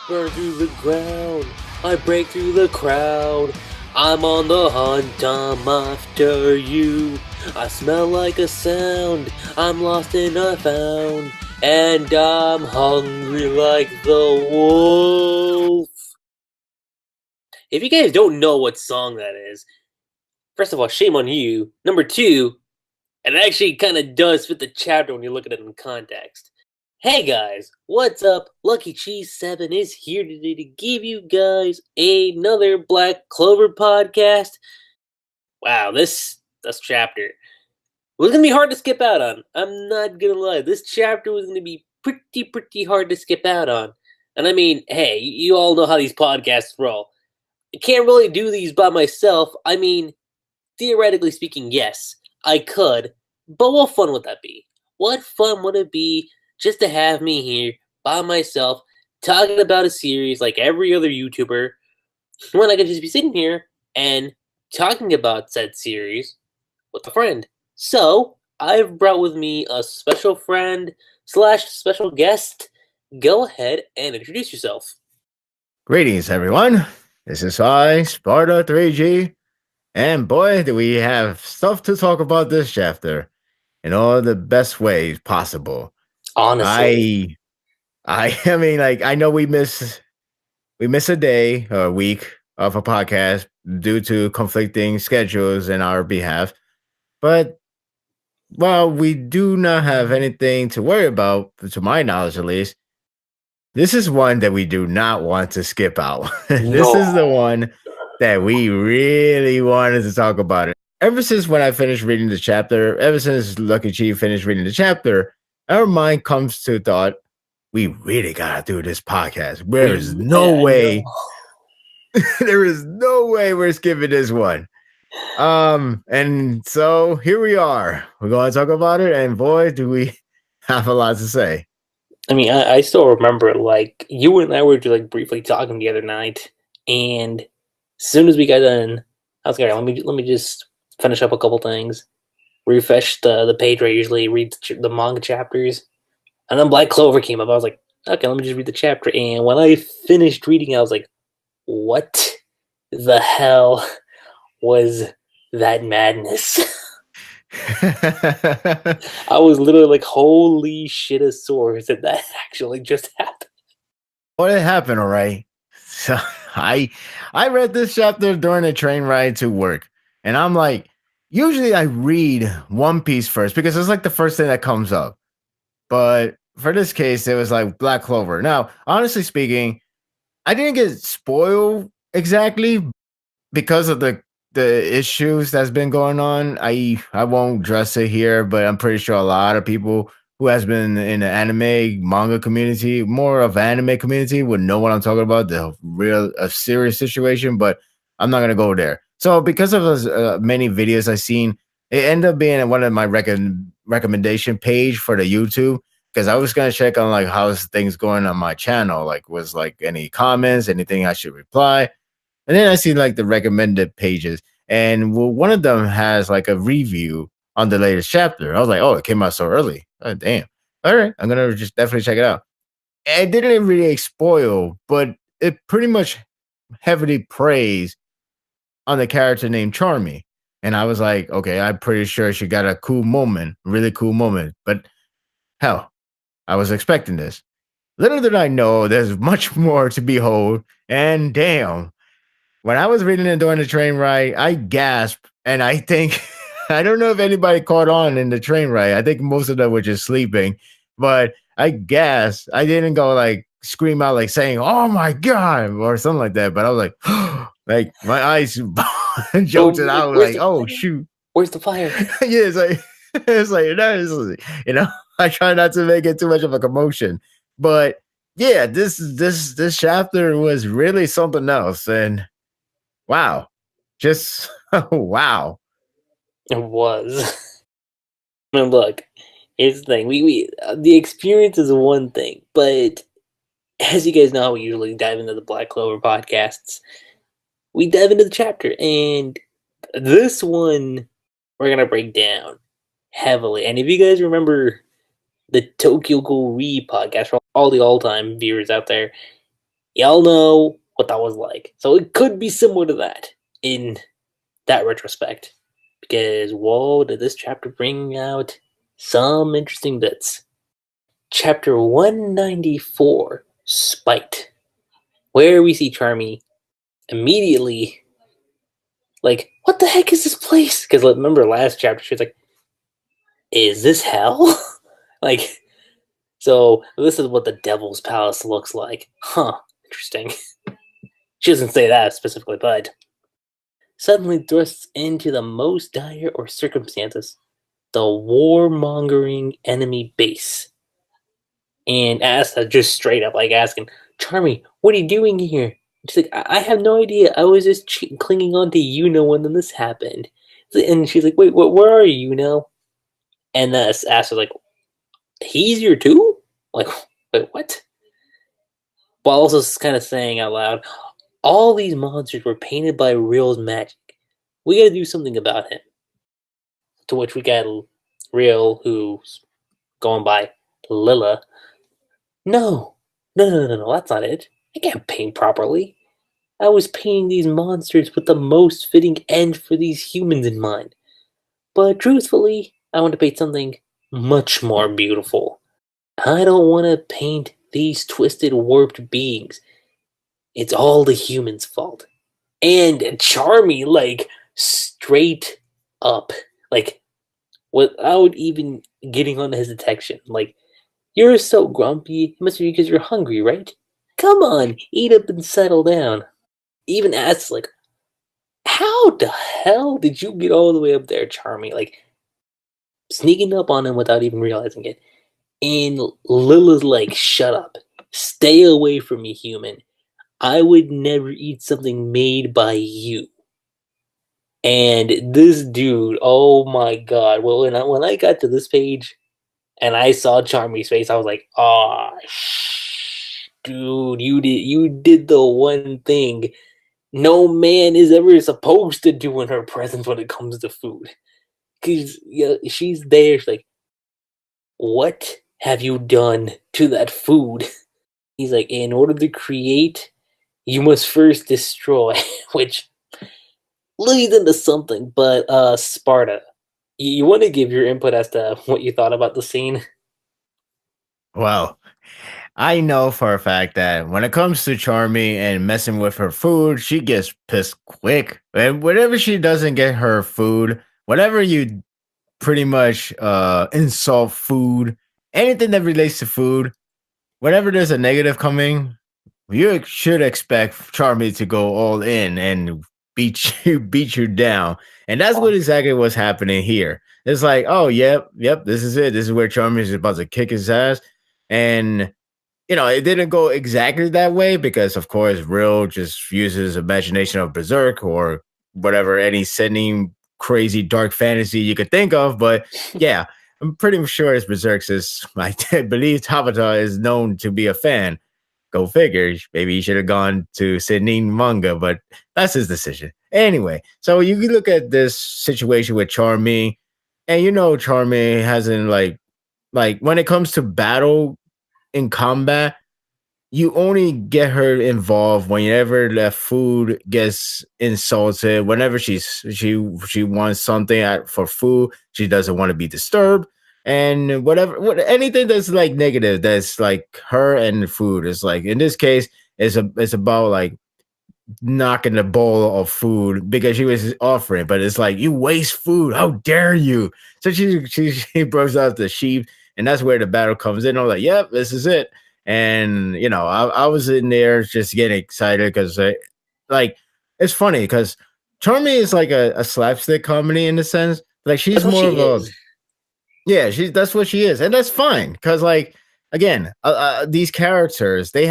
burn through the ground, I break through the crowd. I'm on the hunt, I'm after you. I smell like a sound, I'm lost and I found. And I'm hungry like the wolf. If you guys don't know what song that is, first of all, shame on you. Number two, it actually kind of does fit the chapter when you look at it in context. Hey guys, what's up? Lucky Cheese 7 is here today to give you guys another Black Clover podcast. Wow, this chapter was gonna be hard to skip out on. I'm not gonna lie, this chapter was gonna be pretty hard to skip out on. And I mean, hey, you all know how these podcasts roll. I can't really do these by myself. I mean, theoretically speaking, yes, I could, but what fun would that be? What fun would it be just to have me here by myself talking about a series like every other YouTuber when I could just be sitting here and talking about said series with a friend? So, I've brought with me a special friend / special guest. Go ahead and introduce yourself. Greetings, everyone. This is I, Sparda3g, and boy, do we have stuff to talk about this chapter in all the best ways possible. Honestly, I mean, like, I know we miss a day or a week of a podcast due to conflicting schedules in our behalf, but while we do not have anything to worry about, to my knowledge at least, this is one that we do not want to skip out. This is the one that we really wanted to talk about. Ever since when I finished reading the chapter, ever since Lucky Chief finished reading the chapter, our mind comes to thought, we really gotta do this podcast. There is no way we're skipping this one. And so here we are. We're going to talk about it, and boy, do we have a lot to say. I mean, I still remember, like, you and I were like briefly talking the other night, and as soon as we got done, I was like, let me just finish up a couple things, refresh the page where I usually read the manga chapters, and then Black Clover came up. I was like, okay, let me just read the chapter, and when I finished reading, I was like, what the hell was that madness? I was literally like, holy shit, a source that actually just happened. Well, it happened, all right. So I read this chapter during a train ride to work, and I'm like, usually I read One Piece first because it's like the first thing that comes up. But for this case, it was like Black Clover. Now, honestly speaking, I didn't get spoiled exactly because of the issues that's been going on. I won't dress it here, but I'm pretty sure a lot of people who has been in the anime manga community, more of anime community, would know what I'm talking about, the real serious situation, but I'm not gonna go there. So because of those many videos I've seen, it ended up being one of my recommendation page for the YouTube, because I was gonna check on like how's things going on my channel, like was like any comments, anything I should reply. And then I see like the recommended pages, and one of them has like a review on the latest chapter. I was like, oh, it came out so early. Oh, damn. All right, I'm gonna just definitely check it out. It didn't really spoil, but it pretty much heavily praised on the character named Charmy. And I was like, okay, I'm pretty sure she got a cool moment, really cool moment. But hell, I was expecting this. Little did I know there's much more to behold. And damn, when I was reading it during the train ride, I gasped, and I think I don't know if anybody caught on in the train ride. I think most of them were just sleeping, but I gasped. I didn't go like scream out like saying, "Oh my god" or something like that. But I was like, like my eyes joked it out like, "Oh shoot, where's the fire?" Yeah, it's like I try not to make it too much of a commotion, but yeah, this chapter was really something else, and wow. Just wow. It was. I mean, look, here's the thing. We the experience is one thing, but as you guys know, we usually dive into the Black Clover podcasts. We dive into the chapter, and this one we're gonna break down heavily. And if you guys remember the Tokyo Ghoul Re podcast, for all the all-time viewers out there, Y'all know what that was like. So it could be similar to that in that retrospect. Because, whoa, did this chapter bring out some interesting bits. Chapter 194, Spite, where we see Charmy immediately like, what the heck is this place? Because remember last chapter, she was like, is this hell? Like, so this is what the Devil's Palace looks like. Huh, interesting. She doesn't say that specifically, but suddenly thrusts into the most dire of circumstances, the warmongering enemy base. And Asta just straight up like asking, Charmy, what are you doing here? She's like, I have no idea. I was just clinging on to Yuno when this happened. And she's like, wait, where are you, Yuno? And Asta's like, he's here too? Like, wait, what? While also kind of saying out loud, all these monsters were painted by Rill's magic. We gotta do something about him. To which we got Rill, who's going by Lila. No, that's not it. I can't paint properly. I was painting these monsters with the most fitting end for these humans in mind. But truthfully, I want to paint something much more beautiful. I don't want to paint these twisted, warped beings. It's all the humans' fault. And Charmy, like, straight up, like, without even getting on his detection, like, you're so grumpy, it must be because you're hungry, right? Come on, eat up and settle down. Even asks, like, how the hell did you get all the way up there, Charmy? Like, sneaking up on him without even realizing it. And Lila's like, shut up. Stay away from me, human. I would never eat something made by you. And this dude, oh my god. Well, when I got to this page and I saw Charmy's face, I was like, oh, dude, you did the one thing no man is ever supposed to do in her presence when it comes to food. Because she's there, she's like, what have you done to that food? He's like, in order to create, you must first destroy, which leads into something. But Sparda, you want to give your input as to what you thought about the scene? Well, I know for a fact that when it comes to Charmy and messing with her food, she gets pissed quick. And whenever she doesn't get her food, whenever you pretty much insult food, anything that relates to food, whenever there's a negative coming, you should expect Charmy to go all in and beat you down. And that's what exactly what's happening here. It's like, oh, yep, this is it. This is where Charmy is about to kick his ass. And it didn't go exactly that way because, of course, Rill just uses imagination of Berserk or whatever, any setting crazy dark fantasy you could think of. But yeah, I'm pretty sure it's Berserk, since I believe Tabata is known to be a fan. Go figure. Maybe he should have gone to Senin manga, but that's his decision. Anyway, so you can look at this situation with Charmy, and Charmy hasn't like when it comes to battle in combat, you only get her involved whenever the food gets insulted. Whenever she wants something for food, she doesn't want to be disturbed. And anything that's like negative, that's like her and food, is like, in this case, it's about like knocking the bowl of food because she was offering, but it's like, you waste food, how dare you? So she bursts out the sheep, and that's where the battle comes in. I'm like, yep, this is it. And I was in there just getting excited because like, it's funny because Charmy is like a slapstick comedy in a sense. Like, she's more of a yeah, that's what she is, and that's fine because, like, again, these characters, they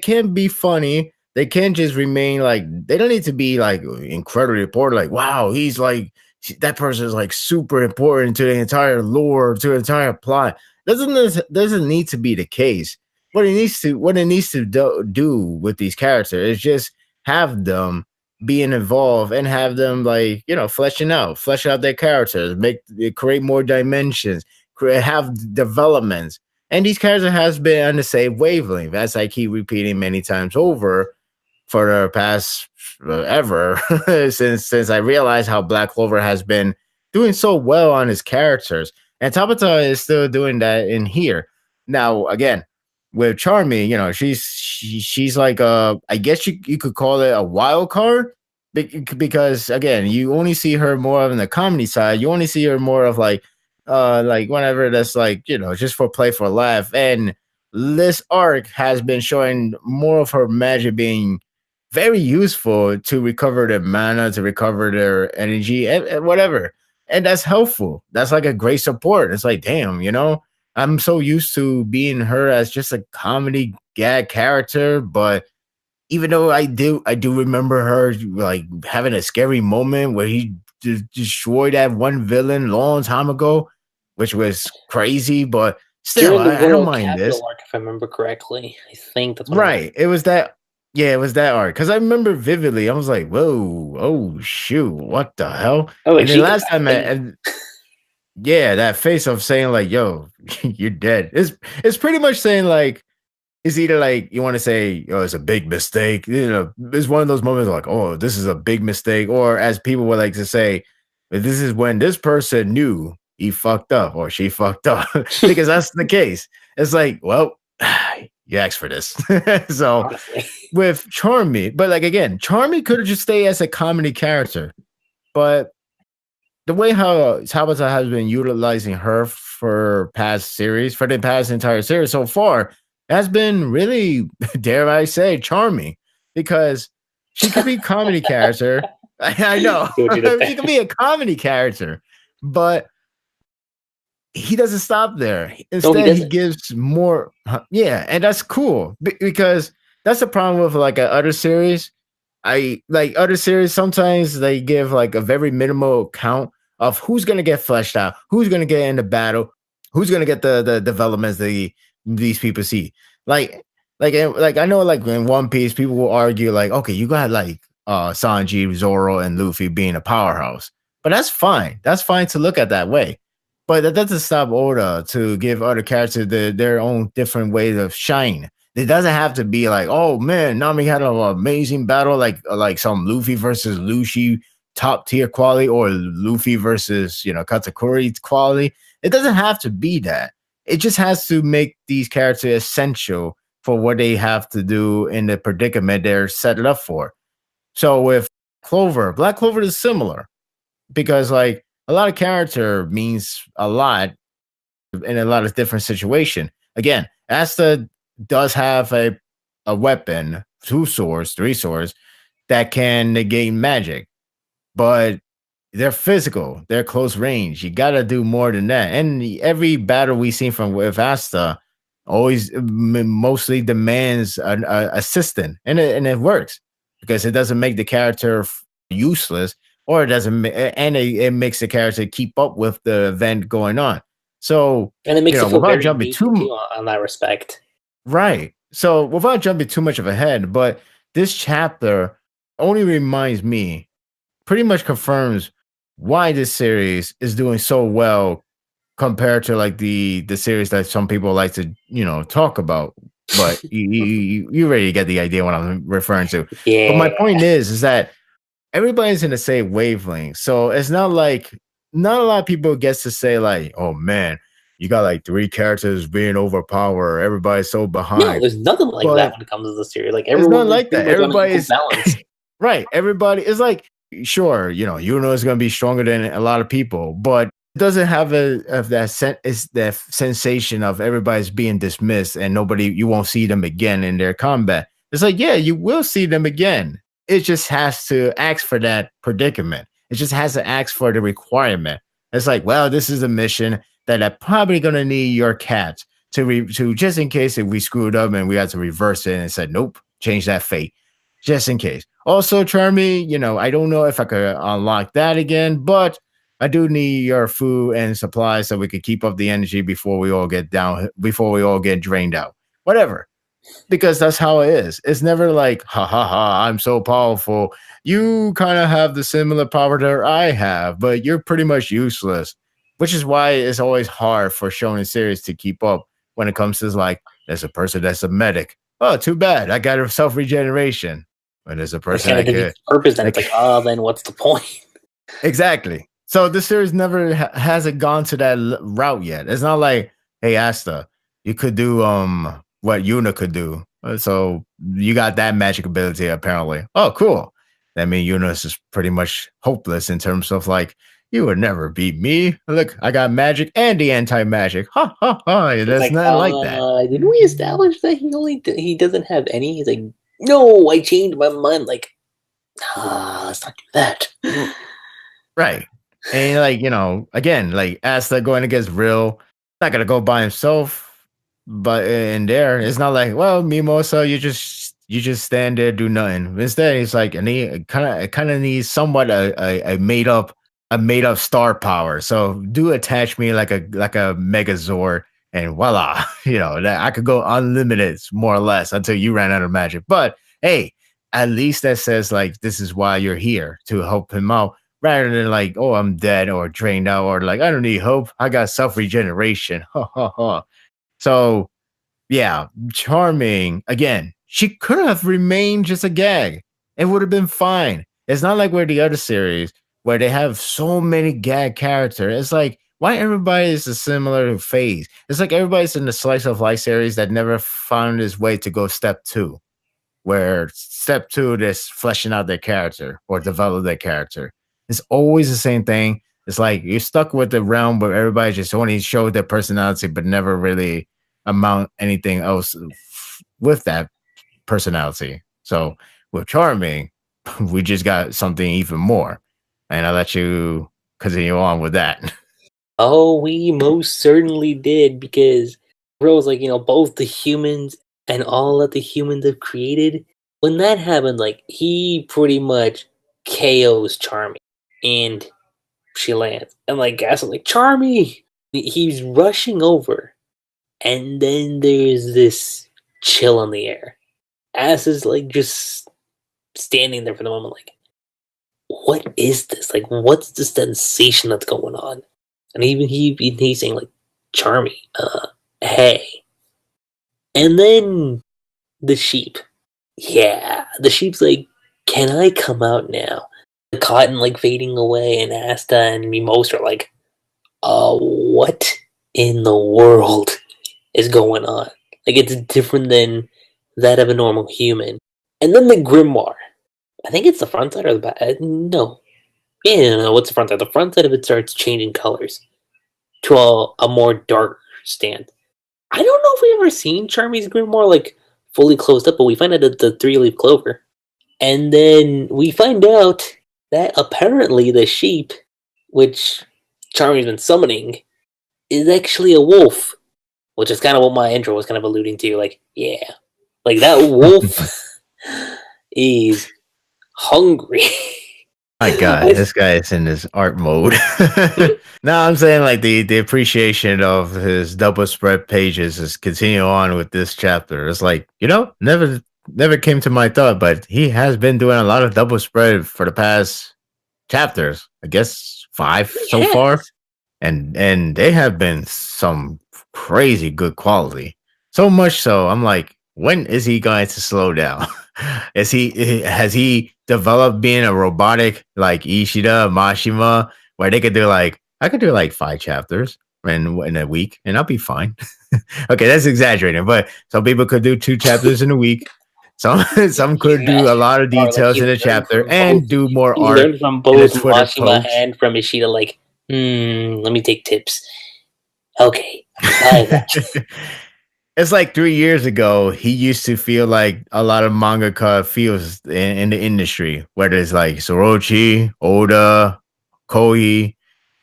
can be funny. They can't just remain like, they don't need to be like incredibly important. Like, wow, he's like, that person is like super important to the entire lore, to the entire plot. Doesn't need to be the case. What it needs to do with these characters is just have them being involved and have them, like, flesh out their characters, create more dimensions, have developments. And these characters has been on the same wavelength, as I keep repeating many times over for the past ever since I realized how Black Clover has been doing so well on his characters, and Tabata is still doing that in here. Now, again, with Charmy, she's like I guess you could call it a wild card because again, you only see her more on the comedy side. You only see her more of like whenever that's like just for play for laugh. And this arc has been showing more of her magic being very useful to recover their mana, to recover their energy, and whatever. And that's helpful. That's like a great support. It's like, damn, I'm so used to being her as just a comedy gag character, but even though I do remember her like having a scary moment where he destroyed that one villain long time ago, which was crazy, but still, During the I don't World mind this. Capital arc, if I remember correctly. I think that's what it was. Right. It was that. Yeah, it was that arc. Because I remember vividly. I was like, whoa, oh, shoot, what the hell? Oh, And then she last time, yeah, that face of saying, like, yo, you're dead. It's pretty much saying, like, it's either like you want to say, oh, it's a big mistake. It's one of those moments like, oh, this is a big mistake. Or as people would like to say, this is when this person knew he fucked up or she fucked up. Because that's the case. It's like, well, you asked for this. So honestly. with Charmy, but like again, Charmy could have just stayed as a comedy character. But the way how Tabata has been utilizing her for the past entire series so far, has been really, dare I say, charming. Because she could be a comedy character. I know. She could be a comedy character, but he doesn't stop there. Instead, he gives more. Yeah, and that's cool because that's the problem with like other series. I like other series. Sometimes they give like a very minimal count of who's gonna get fleshed out, who's gonna get into battle, who's gonna get the developments these people see. Like I know like in One Piece, people will argue like, okay, you got like Sanji, Zoro, and Luffy being a powerhouse, but that's fine. That's fine to look at that way. But that doesn't stop Oda to give other characters their own different way of shine. It doesn't have to be like, oh man, Nami had an amazing battle, like some Luffy versus Lucy top tier quality, or Luffy versus Katakuri quality. It doesn't have to be that. It just has to make these characters essential for what they have to do in the predicament they're set it up for. So with Clover, Black Clover is similar because like a lot of character means a lot in a lot of different situations. Again, Asta does have a weapon, 2 swords, 3 swords that can negate magic, but they're physical, they're close range. You got to do more than that. And every battle we see from with Asta always mostly demands an assistant, and it works because it doesn't make the character useless, or it doesn't, and it makes the character keep up with the event going on. So, and it makes it feel very jumping too on that respect. Right. So without jumping too much of ahead, but this chapter only reminds me, pretty much confirms why this series is doing so well compared to like the series that some people like to talk about. But you already get the idea what I'm referring to. Yeah. But my point is that everybody's in the same wavelength, so it's not like not a lot of people gets to say like, oh man, you got like 3 characters being overpowered, everybody's so behind. No, there's nothing like that when it comes to the series. Like everyone like that. Everybody's balanced. Right. Everybody is like, sure, Yuno is going to be stronger than a lot of people, but it doesn't have that sensation of everybody's being dismissed and you won't see them again in their combat. It's like, yeah, you will see them again. It just has to ask for that predicament. It just has to ask for the requirement. It's like, well, this is a mission that I'm probably going to need your cat to just in case if we screwed up and we had to reverse it and said, nope, change that fate, just in case. Also, Charmy, I don't know if I could unlock that again, but I do need your food and supplies so we could keep up the energy before we all get drained out. Whatever. Because that's how it is. It's never like, ha ha ha, I'm so powerful. You kind of have the similar power that I have, but you're pretty much useless. Which is why it's always hard for shonen series to keep up when it comes to like, there's a person that's a medic. Oh, too bad. I got a self regeneration. When there's a person kind of defeats the purpose, then it's like, oh, then what's the point? Exactly. So this series never hasn't gone to that route yet. It's not like, hey, Asta, you could do what Yuno could do. So you got that magic ability apparently. Oh, cool. That means Yuno is pretty much hopeless in terms of like, you would never beat me. Look, I got magic and the anti-magic. Ha ha ha. That's like, not like that. Didn't we establish that he doesn't have any? He's like, no, I changed my mind. Like, let's not do that. Right. And like, again, like Asta going against Rill, not gonna go by himself. But in there, it's not like, well, Mimosa, you just stand there, do nothing. Instead, it's like, and he kind of needs somewhat a made up star power. So do attach me like a Megazord, and voila, that I could go unlimited more or less until you ran out of magic. But hey, at least that says like this is why you're here, to help him out, rather than like, oh, I'm dead or drained out, or like I don't need hope, I got self regeneration. Ha ha ha. So, yeah, charming. Again, she could have remained just a gag. It would have been fine. It's not like we're the other series where they have so many gag characters. It's like, why everybody is a similar phase? It's like everybody's in the slice of life series that never found its way to go step 2, where step 2 is fleshing out their character or develop their character. It's always the same thing. It's like you're stuck with the realm where everybody just only showed their personality, but never really amount anything else with that personality. So with Charming, we just got something even more. And I'll let you continue on with that. Oh, we most certainly did, because Rose, like, both the humans and all that the humans have created, when that happened, like, he pretty much KOs Charmy. And she lands. And like Gaston, like, Charmy! He's rushing over. And then there's this chill in the air. Ass is like just standing there for the moment, like, what is this? Like, what's the sensation that's going on? And even he's saying like, Charmy, hey. And then the sheep. Yeah, the sheep's like, can I come out now? The cotton like fading away, and Asta and Mimosa are like, what in the world is going on? Like, it's different than that of a normal human. And then the grimoire. I think it's the front side or the back. No. Yeah, no, what's the front side? The front side of it starts changing colors to a more dark stand. I don't know if we've ever seen Charmy's grimoire like fully closed up, but we find out it's the 3-leaf clover. And then we find out that apparently the sheep, which Charmy's been summoning, is actually a wolf. Which is kind of what my intro was kind of alluding to. Like, yeah. Like, that wolf is hungry. My God, this guy is in his art mode. No, I'm saying like the appreciation of his double spread pages is continue on with this chapter. It's like, never came to my thought, but he has been doing a lot of double spread for the past chapters. I guess 5 so far. And they have been some crazy good quality. So much so, I'm like, when is he going to slow down? Has he developed being a robotic like Ishida, Mashima, where they could do like, I could do like 5 chapters in a week and I'll be fine. Okay, that's exaggerating, but some people could do 2 chapters in a week. Some could do a lot of details in a chapter and do more art. Learn from both Mashima and from Ishida, like, let me take tips. Okay. It's like 3 years ago, he used to feel like a lot of mangaka feels in the industry, whether it's like Sorochi, Oda, Koei.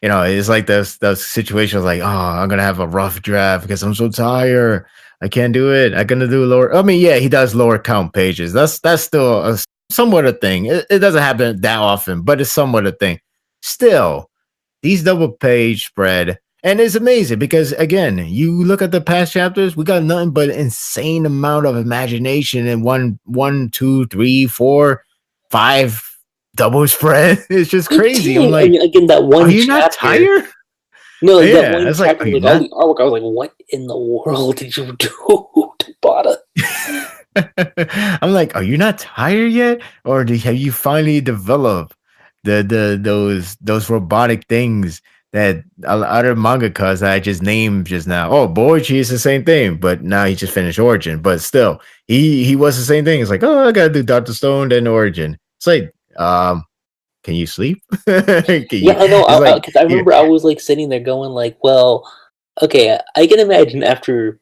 It's like those situations like, oh, I'm going to have a rough draft because I'm so tired. I can't do it. I'm going to do lower. I mean, yeah, he does lower count pages. That's still somewhat a thing. It doesn't happen that often, but it's somewhat a thing. Still, these double page spread. And it's amazing because, again, you look at the past chapters, we got nothing but insane amount of imagination in one, 2, 3, 4, 5 double spread. It's just crazy. I'm like, again, that one are you chapter, not tired? No, like that Yeah, one it's like, chapter are you with all not? the artwork, I was like, what in the world did you do, Tabata? I'm like, are you not tired yet, or have you finally developed those robotic things that other mangakas that I just named just now? Oh, Boichi is the same thing, but now he just finished Origin, but still, he was the same thing. It's like, oh, I gotta do Doctor Stone then Origin. It's like, can you sleep? Can you? Yeah, I know. It's like, Because I remember I was like sitting there going like, well, okay, I can imagine after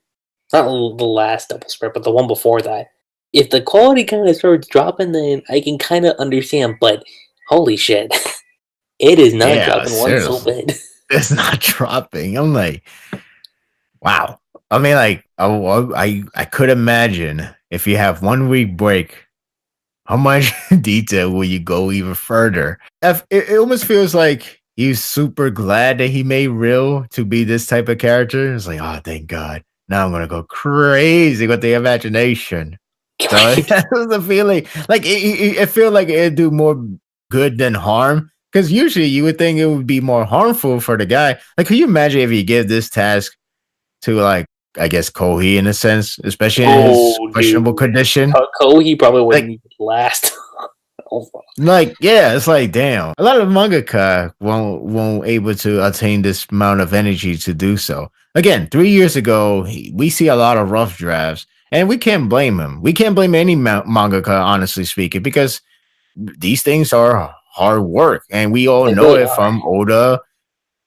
not the last double spread, but the one before that, if the quality kind of starts dropping, then I can kind of understand. But holy shit, it is not yeah, dropping one so seriously, bad. it's not dropping. I'm like, wow. I mean, like, I could imagine if you have 1 week break, how much detail will you go even further? It almost feels like he's super glad that he made Rill to be this type of character. It's like, oh, thank God. Now I'm gonna go crazy with the imagination. So Right? that was the feeling. Like it feel like it'd do more good than harm. Because usually you would think it would be more harmful for the guy. Like, can you imagine if you give this task to, like, I guess Kohi in a sense, especially in his Oh, questionable dude, condition? Kohi probably wouldn't Like, even last. Oh, yeah, it's like, damn. A lot of mangaka won't able to attain this amount of energy to do so. Again, 3 years ago, we see a lot of rough drafts, and we can't blame him. We can't blame any mangaka, honestly speaking, because these things are hard work, and we all they know really it are. from Oda,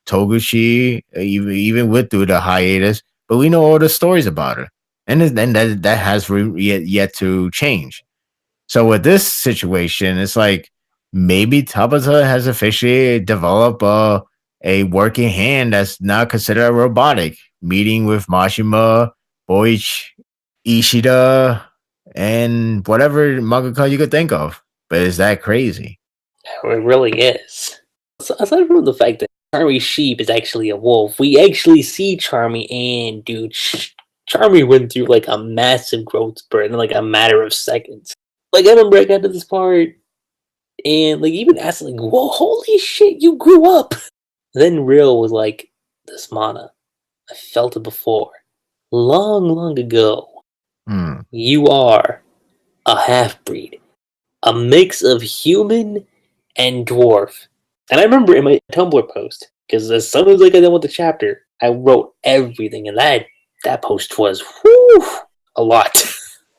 Toguchi, even with through the hiatus. But we know all the stories about it, and then that has yet to change. So with this situation, it's like maybe Tabata has officially developed a working hand that's now considered robotic, meeting with Mashima, Boich, Ishida, and whatever mangaka you could think of. But is that crazy? It really is. So, aside from the fact that Charmy's sheep is actually a wolf, we actually see Charmy, and dude, Charmy went through like a massive growth spurt in like a matter of seconds. Like I remember I got to this part, and like even asked like, "Whoa, holy shit, you grew up!" Then Rill was like, "This mana, I felt it before, long, long ago. Hmm. You are a half breed, a mix of human and dwarf." And I remember in my Tumblr post, because as soon as I got done with the chapter, I wrote everything, and that post was whew, a lot.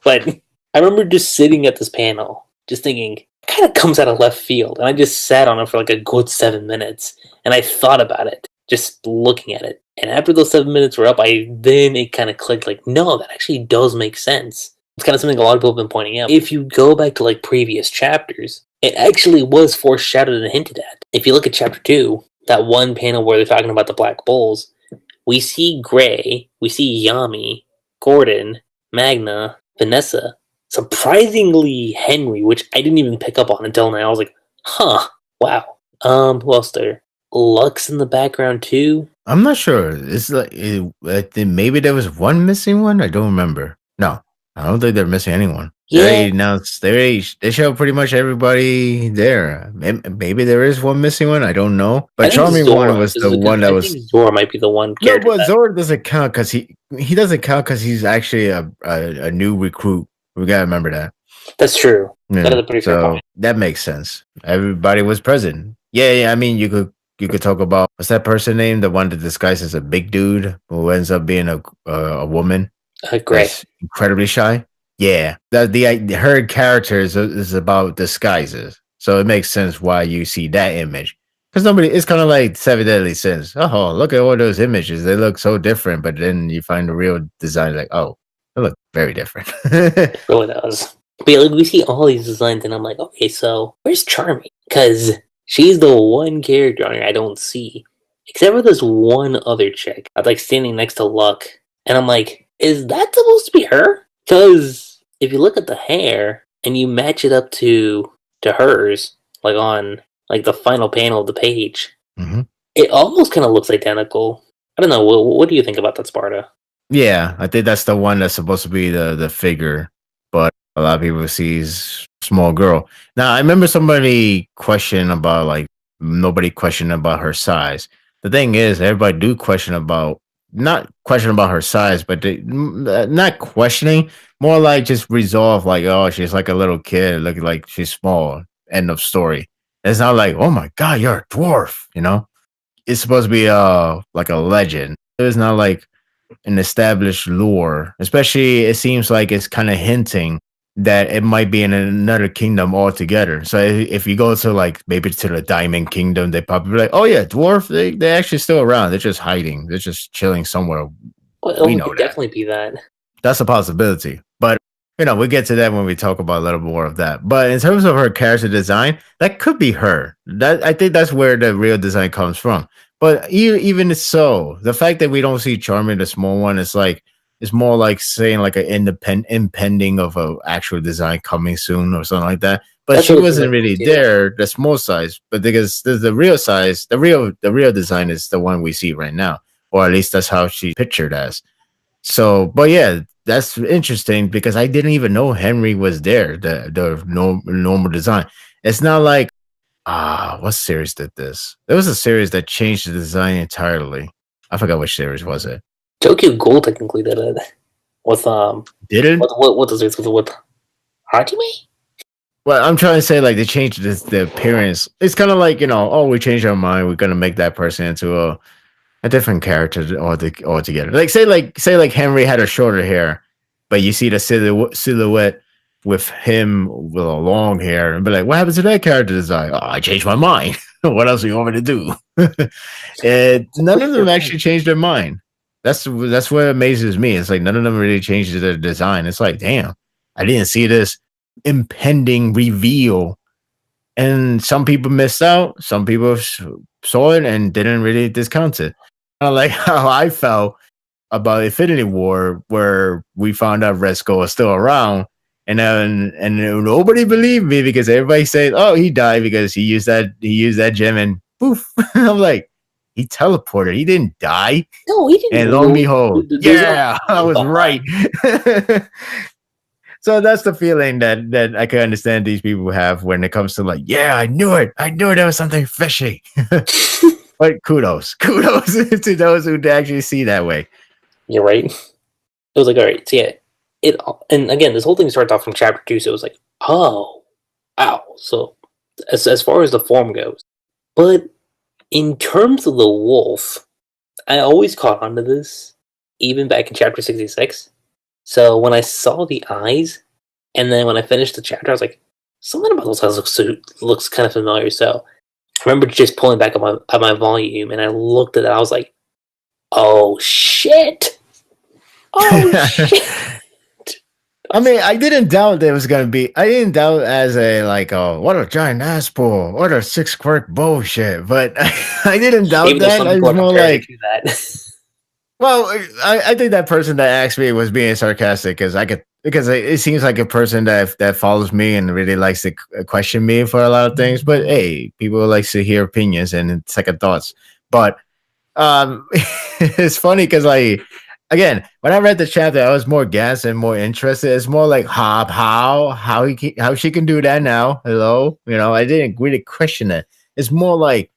But I remember just sitting at this panel, just thinking, it kind of comes out of left field, and I just sat on it for like a good 7 minutes, and I thought about it, just looking at it. And after those 7 minutes were up, then it kind of clicked, like, no, that actually does make sense. It's kind of something a lot of people have been pointing out. If you go back to like previous chapters, it actually was foreshadowed and hinted at. If you look at chapter 2, that one panel where they're talking about the Black Bulls, we see Gray, we see Yami, Gordon, Magna, Vanessa, surprisingly Henry, which I didn't even pick up on until now. I was like, huh, wow. Who else there? Lux in the background too. I'm not sure. It's like I think maybe there was one missing one. I don't remember. No, I don't think they're missing anyone. Yeah, They show pretty much everybody there. Maybe there is one missing one. I don't know. I But think Charming one Zora. was the one that I was think Zora might be the one no, character but that. Zora doesn't count because he doesn't count because he's actually a new recruit. We gotta remember that. That's true. That is Yeah, a pretty fair so point. that makes sense. Everybody was present. Yeah. I mean, you could talk about what's that person name? The one that disguises a big dude who ends up being a woman Gray. that's incredibly shy. Yeah, her character is about disguises, so it makes sense why you see that image. Because nobody, it's kind of like Seven Deadly Sins. Oh, look at all those images; they look so different. But then you find the real design, like, oh, they look very different. It really does. But yeah, like we see all these designs, and I'm like, okay, so where's Charmy? Because she's the one character on here I don't see, except for this one other chick. I'm like standing next to Luck, and I'm like, is that supposed to be her? Because if you look at the hair and you match it up to hers, like on like the final panel of the page, hmm it almost kind of looks identical. I don't know. What do you think about that, Sparta? Yeah, I think that's the one that's supposed to be the figure, but a lot of people sees small girl. Now I remember somebody questioned about like nobody questioned about her size. the thing is, everybody do question about not question about her size, but not questioning, more like just resolve, like, oh, she's like a little kid, looking like she's small. End of story. It's not like, oh my god, you're a dwarf. It's supposed to be like a legend. It's not like an established lore. Especially, it seems like it's kind of hinting that it might be in another kingdom altogether. So if you go to like maybe to the Diamond Kingdom, they probably be like, oh yeah, dwarf, they're actually still around. They're just hiding. They're just chilling somewhere. Well, We it know could that. definitely be that. That's a possibility. But we'll get to that when we talk about a little more of that. But in terms of her character design, that could be her. That I think that's where the real design comes from. But even so, the fact that we don't see Charmy, the small one, is like it's more like saying like an impending of a actual design coming soon or something like that. But That's she what it seems wasn't like really too. there, the small size. But because the real size, the real design is the one we see right now, or at least that's how she pictured as. So, but yeah, that's interesting because I didn't even know Henry was there. The normal design. It's not like what series did this? There was a series that changed the design entirely. I forgot which series was it. Tokyo Ghoul technically did it with Didn't? what does it with Hajime? Well, I'm trying to say like they changed the appearance. It's kind of like oh, we changed our mind. We're gonna make that person into a different character altogether. Like say Henry had a shorter hair, but you see the silhouette with him with a long hair, and be like, what happened to that character design? Oh, I changed my mind. What else do you want me to do? None of them actually changed their mind. That's what amazes me. It's like none of them really changed their design. It's like, damn, I didn't see this impending reveal. And some people missed out. Some people saw it and didn't really discount it. Kind of like how I felt about Infinity War, where we found out Red Skull was still around, and nobody believed me because everybody said, "Oh, he died because he used that gem and poof." I'm like, he teleported. He didn't die. No, he didn't. And lo and behold, There's no yeah, I was right. So that's the feeling that I can understand these people have when it comes to like, yeah, I knew it. I knew there was something fishy. But kudos to those who actually see that way. You're right. It was like, all right, so yeah, and again, this whole thing starts off from chapter 2, so it was like, oh, wow. So as far as the form goes, but in terms of the wolf, I always caught on to this, even back in chapter 66. So when I saw the eyes, and then when I finished the chapter, I was like, something about those eyes looks kind of familiar. So I remember just pulling back up my volume, and I looked at it. I was like, oh shit! Oh shit! I mean, I didn't doubt there was gonna be. I didn't doubt as a like, oh, what a giant ass pull, what a six quirk bullshit. But I didn't doubt Even though that. some I people was are more comparing like, it to that. well, I think that person that asked me was being sarcastic because it seems like a person that follows me and really likes to question me for a lot of things. But hey, people like to hear opinions and second thoughts. But it's funny because again, when I read the chapter, I was more gassed and more interested. It's more like how she can do that now. Hello, I didn't really question it. It's more like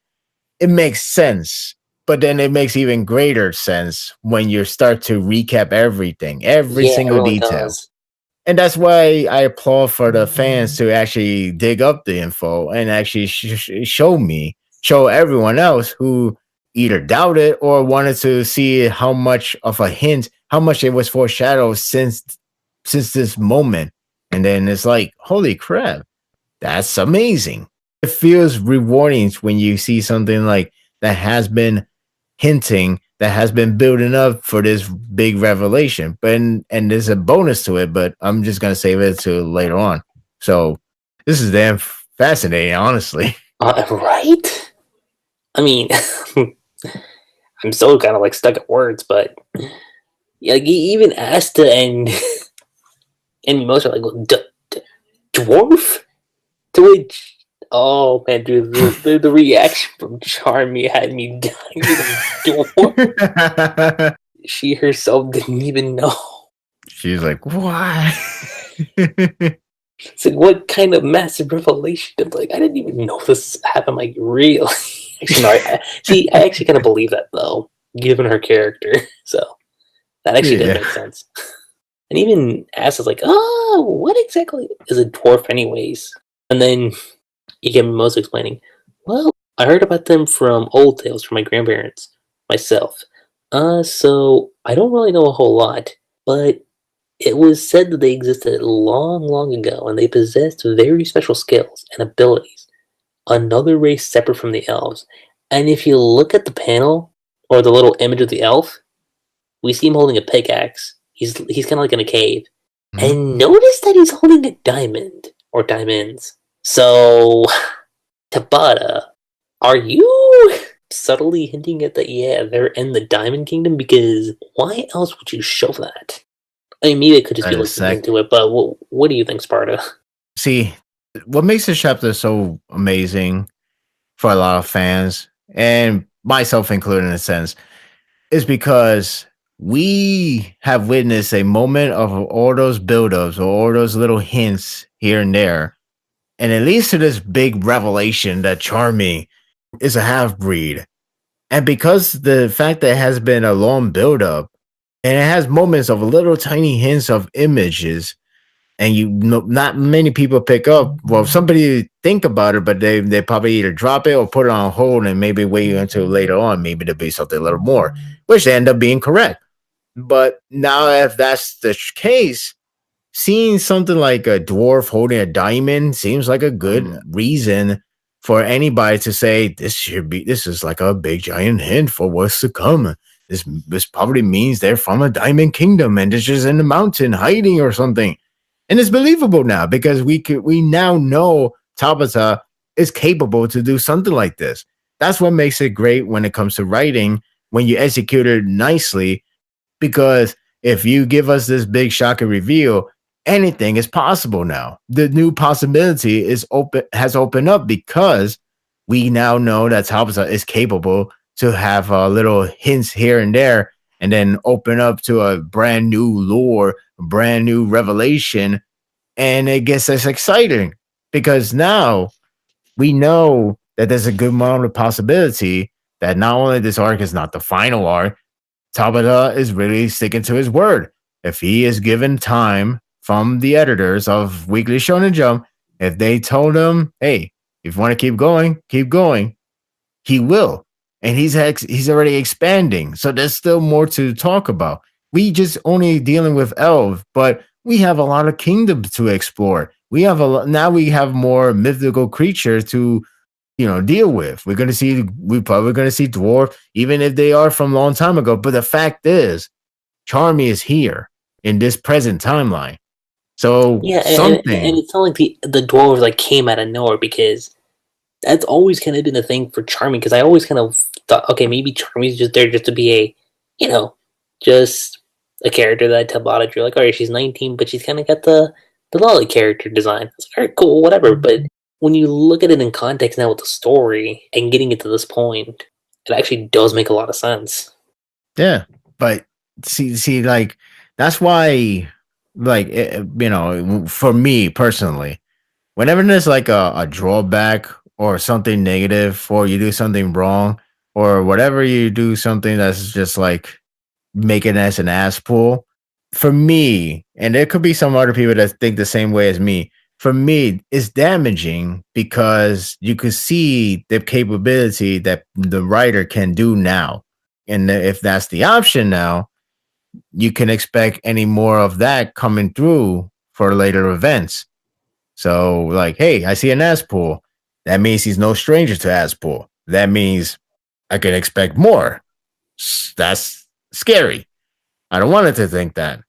it makes sense, but then it makes even greater sense when you start to recap everything, every Yeah, it single really detail. does. And that's why I applaud for the fans to actually dig up the info and actually show everyone else who either doubted or wanted to see how much of a hint, how much it was foreshadowed since this moment. And then it's like, holy crap, that's amazing. It feels rewarding when you see something like that has been hinting, that has been building up for this big revelation. But and there's a bonus to it, but I'm just gonna save it to later on. So this is damn fascinating, honestly. Right? I mean, I'm still kind of like stuck at words, but yeah, like, even Asta and Mimosa are like, dwarf? To which, oh man, dude, the reaction from Charmy had me dying. Dwarf? She herself didn't even know. She's like, what? It's like, what kind of massive revelation? Like, I didn't even know this happened. Like, really? Actually, no, see, I actually kind of believe that though, given her character. So that actually did Yeah. make sense. And even Asta's like, oh, what exactly is a dwarf, anyways? And then you get Mimosa explaining, well, I heard about them from old tales from my grandparents, myself. So I don't really know a whole lot, but it was said that they existed long, long ago, and they possessed very special skills and abilities. Another race separate from the elves. And if you look at the panel, or the little image of the elf, we see him holding a pickaxe. He's kind of like in a cave. Mhm. And notice that he's holding a diamond, or diamonds. So, Tabata, are you subtly hinting at that, yeah, they're in the Diamond Kingdom? Because why else would you show that? I mean, maybe it could just be Wait a looking sec. into it, but what do you think, Sparta? See, what makes this chapter so amazing for a lot of fans, and myself included in a sense, is because we have witnessed a moment of all those buildups or all those little hints here and there. And it leads to this big revelation that Charmy is a half breed. And because the fact that it has been a long buildup and it has moments of little tiny hints of images, and not many people pick up. Well, somebody think about it, but they probably either drop it or put it on hold and maybe wait until later on. Maybe there'll be something a little more, which they end up being correct. But now, if that's the case, seeing something like a dwarf holding a diamond seems like a good reason for anybody to say this is like a big giant hint for what's to come. This probably means they're from a diamond kingdom and it's just in the mountain hiding or something. And it's believable now because we now know Tabata is capable to do something like this. That's what makes it great when it comes to writing, when you execute it nicely, because if you give us this big shocking reveal, anything is possible now. The new possibility has opened up because we now know that Tabata is capable to have little hints here and there and then open up to a brand new lore, brand new revelation. And it gets us exciting because now we know that there's a good amount of possibility that not only this arc is not the final arc, Tabata is really sticking to his word. If he is given time from the editors of Weekly Shonen Jump, if they told him, hey, if you want to keep going, he will. And he's already expanding. So there's still more to talk about. We just only dealing with elves, but we have a lot of kingdoms to explore. Now we have more mythical creatures to deal with. We're probably gonna see dwarf, even if they are from a long time ago. But the fact is, Charmy is here in this present timeline. So Yeah, and something, it's not like the dwarves like came out of nowhere, because that's always kind of been a thing for Charmy. Because I always kind of thought, okay, maybe Charmy's just there just to be you know, just a character that Tabata drew. Like, all right, she's 19, but she's kind of got the lolly character design. It's like, all right, cool, whatever. But when you look at it in context now with the story and getting it to this point, it actually does make a lot of sense. yeah. But see, like that's why, like for me personally, whenever there's like a drawback or something negative, or you do something wrong, or whatever you do something that's just like making us an ass pull. For me, and there could be some other people that think the same way as me. For me, it's damaging because you could see the capability that the writer can do now. And if that's the option now, you can expect any more of that coming through for later events. So, like, hey, I see an ass pool. That means he's no stranger to ass pool. That means I can expect more. That's scary. I don't want it to think that.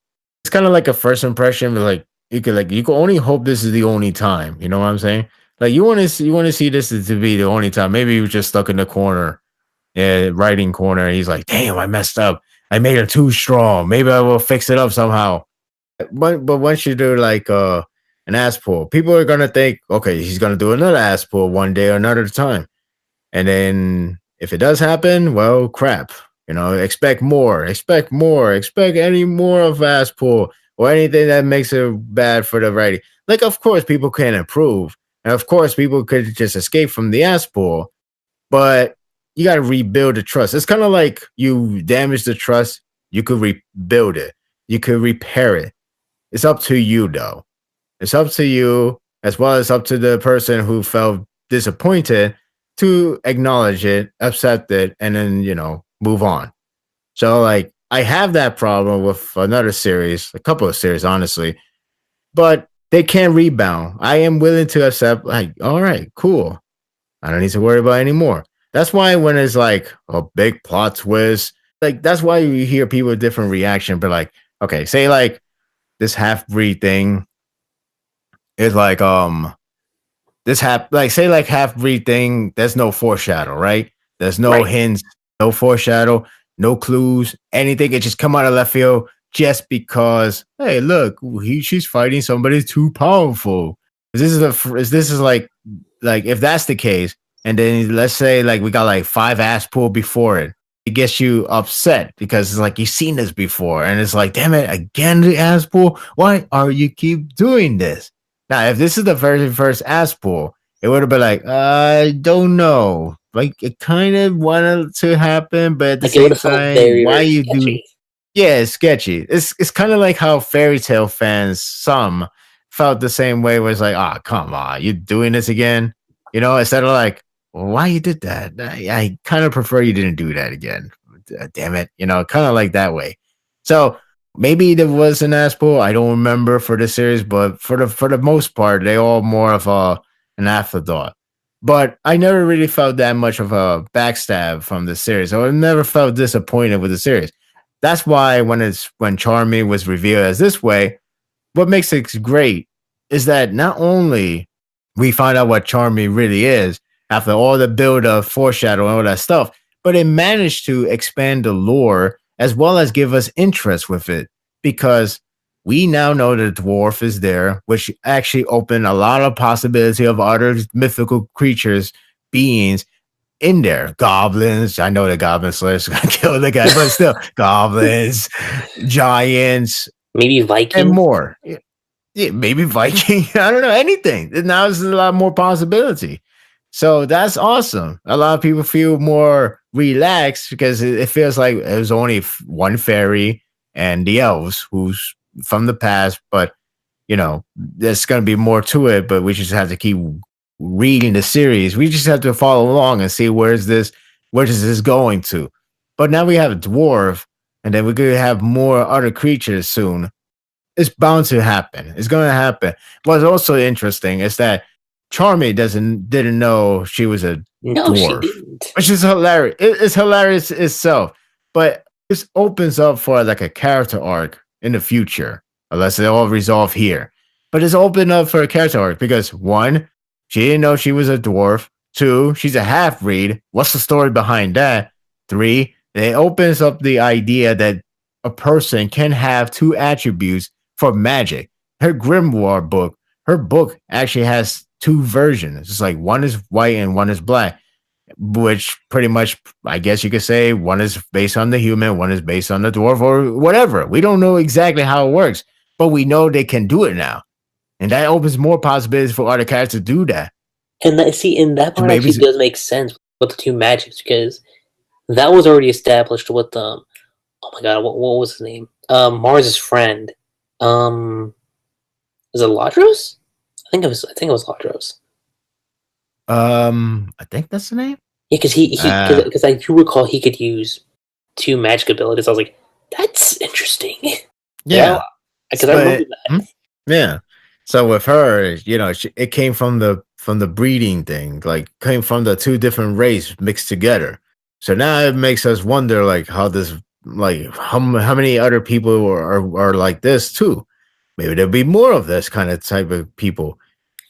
It's kind of like a first impression, but you can only hope this is the only time. You know what I'm saying? Like you want to see this to be the only time. Maybe he was just stuck in the corner, writing corner. And he's like, damn, I messed up. I made it too strong. Maybe I will fix it up somehow. But once you do like an ass pull, people are gonna think, okay, he's gonna do another ass pull one day or another time. And then if it does happen, well, crap. Expect more, expect any more of fast pull or anything that makes it bad for the writing. Like, of course, people can improve. And of course, people could just escape from the ass pull. But you got to rebuild the trust. It's kind of like you damage the trust, you could rebuild it, you could repair it. It's up to you, though. It's up to you, as well as up to the person who felt disappointed, to acknowledge it, accept it, and then, move on. So, like, I have that problem with another series, a couple of series, honestly, but they can't rebound. I am willing to accept, like, all right, cool. I don't need to worry about it anymore. That's why when it's like a big plot twist, like, that's why you hear people with different reaction. But like, okay, say like this half breed thing is like half breed thing. There's no foreshadow, right? There's no Right. hints, no foreshadow, no clues, anything. It just come out of left field just because. Hey, look, she's fighting somebody too powerful. This is like if that's the case, and then let's say like we got like 5 ass pool before it. It gets you upset because it's like you've seen this before, and it's like, damn it, again the ass pool. Why are you keep doing this? Now, if this is the very first ass pool, it would have been like, I don't know. Like it kind of wanted to happen, but at the Like it would same have felt time, very, why very you do? sketchy. Yeah, it's sketchy. It's kind of like how fairy tale fans, some felt the same way. Was like, oh, come on, you doing this again? Instead of like, well, why you did that? I kind of prefer you didn't do that again. Damn it, kind of like that way. So maybe there was an ass pool. I don't remember for the series, but for the most part, they all more of an afterthought. But I never really felt that much of a backstab from the series. I never felt disappointed with the series. That's why when Charmy was revealed as this way, what makes it great is that not only we find out what Charmy really is after all the build of foreshadow and all that stuff, but it managed to expand the lore as well as give us interest with it, because we now know the dwarf is there, which actually opened a lot of possibility of other mythical creatures, beings in there. Goblins. I know the goblin slayer's gonna kill the guy, but still, goblins, giants, Maybe and Viking. more. Yeah, maybe Viking. I don't know, anything. Now there's a lot more possibility. So that's awesome. A lot of people feel more relaxed because it feels like there's only one fairy and the elves who's from the past, but there's going to be more to it, but we just have to keep reading the series. We just have to follow along and see where is this going to. But now we have a dwarf, and then we're going to have more other creatures soon. It's bound to happen. It's going to happen. What's also interesting is that Charmy didn't know she was a No, she dwarf, didn't. which is hilarious. It's hilarious itself, but this opens up for like a character arc in the future, unless they all resolve here. But it's open up for a character arc because 1, she didn't know she was a dwarf. 2, she's a half breed. What's the story behind that? 3, it opens up the idea that a person can have 2 attributes for magic. Her her book actually has 2 versions. It's like one is white and one is black, which pretty much, I guess you could say, one is based on the human, one is based on the dwarf, or whatever. We don't know exactly how it works, but we know they can do it now. And that opens more possibilities for other characters to do that. And that So part maybe actually does make sense with the 2 magics, because that was already established with oh my god, what was his name? Mars's friend. Was it Ladros? I think it was Ladros. I think that's the name. Yeah, because I do recall he could use 2 magic abilities. I was like, that's interesting. Yeah, because I remember that. Yeah. So with her, it came from the breeding thing, like came from the 2 different races mixed together. So now it makes us wonder, like, how this, like, how many other people are like this too. Maybe there'll be more of this kind of type of people.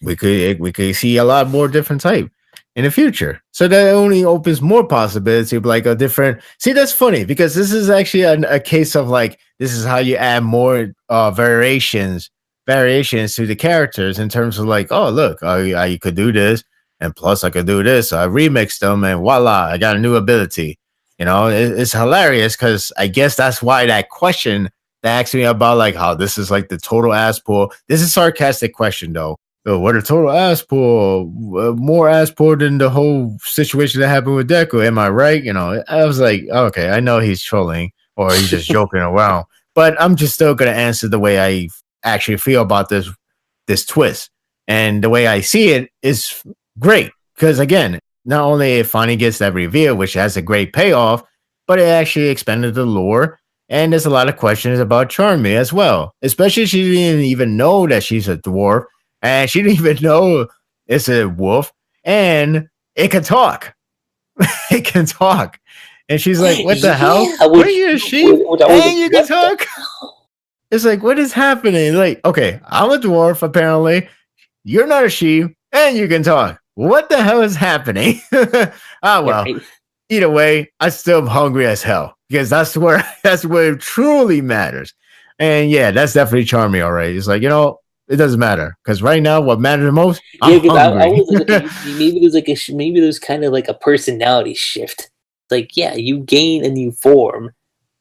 We could see a lot more different type in the future. So that only opens more possibility of like a different. See, that's funny because this is actually a case of like, this is how you add more variations to the characters in terms of like, oh, look, I could do this, and plus I could do this. So I remixed them, and voila, I got a new ability. It's hilarious because I guess that's why that question that asked me about like how this is like the total ass pool. This is a sarcastic question though. oh, what a total ass pull, more ass pull than the whole situation that happened with Deku. Am I right? You know, I was like, okay, I know he's trolling or he's just joking around, but I'm just still gonna answer the way I actually feel about this twist, and the way I see it is great because again, not only it finally gets that reveal, which has a great payoff, but it actually expanded the lore. And there's a lot of questions about Charmy as well, especially she didn't even know that she's a dwarf and she didn't even know it's a wolf, and it can talk. It can talk, and she's like, "What the hell? Yeah, What are you, a sheep? which I was And like, you can what the talk?" It's like, what is happening? Like, okay, I'm a dwarf apparently. You're not a sheep, and you can talk. What the hell is happening? Ah, yeah, well. right? Either way, I still am hungry as hell because that's where it truly matters. And yeah, that's definitely Charmy. All right, it's like it doesn't matter because right now, what matters the most, I'm Yeah, because I hungry. was like, okay, maybe there's like maybe there's kind of like a personality shift. Like, yeah, you gain a new form,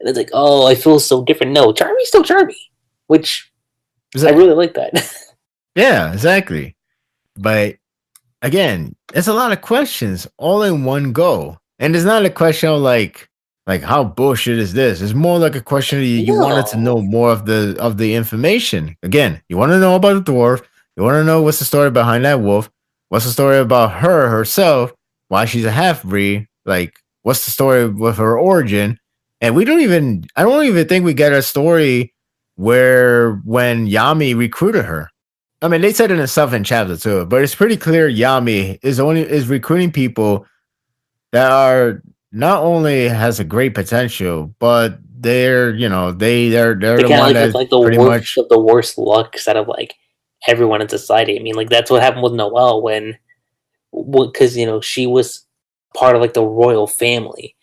and it's like, oh, I feel so different. No, Charmy's still Charmy, which I really like that. Yeah, exactly. But again, it's a lot of questions all in one go. And it's not a question of like how bullshit is this? It's more like a question of you wanted to know No, more of the information. Again, you want to know about the dwarf, you want to know what's the story behind that wolf, what's the story about her herself, why she's a half breed, like what's the story with her origin. And I don't even think we get a story where when Yami recruited her. I mean, they said it in the stuff in chapter 2, but it's pretty clear Yami is recruiting people that are not only has a great potential, but they're they the kind of one like have that like the pretty worst much of the worst luck out of like everyone in society. I mean, like that's what happened with Noelle when because she was part of like the royal family,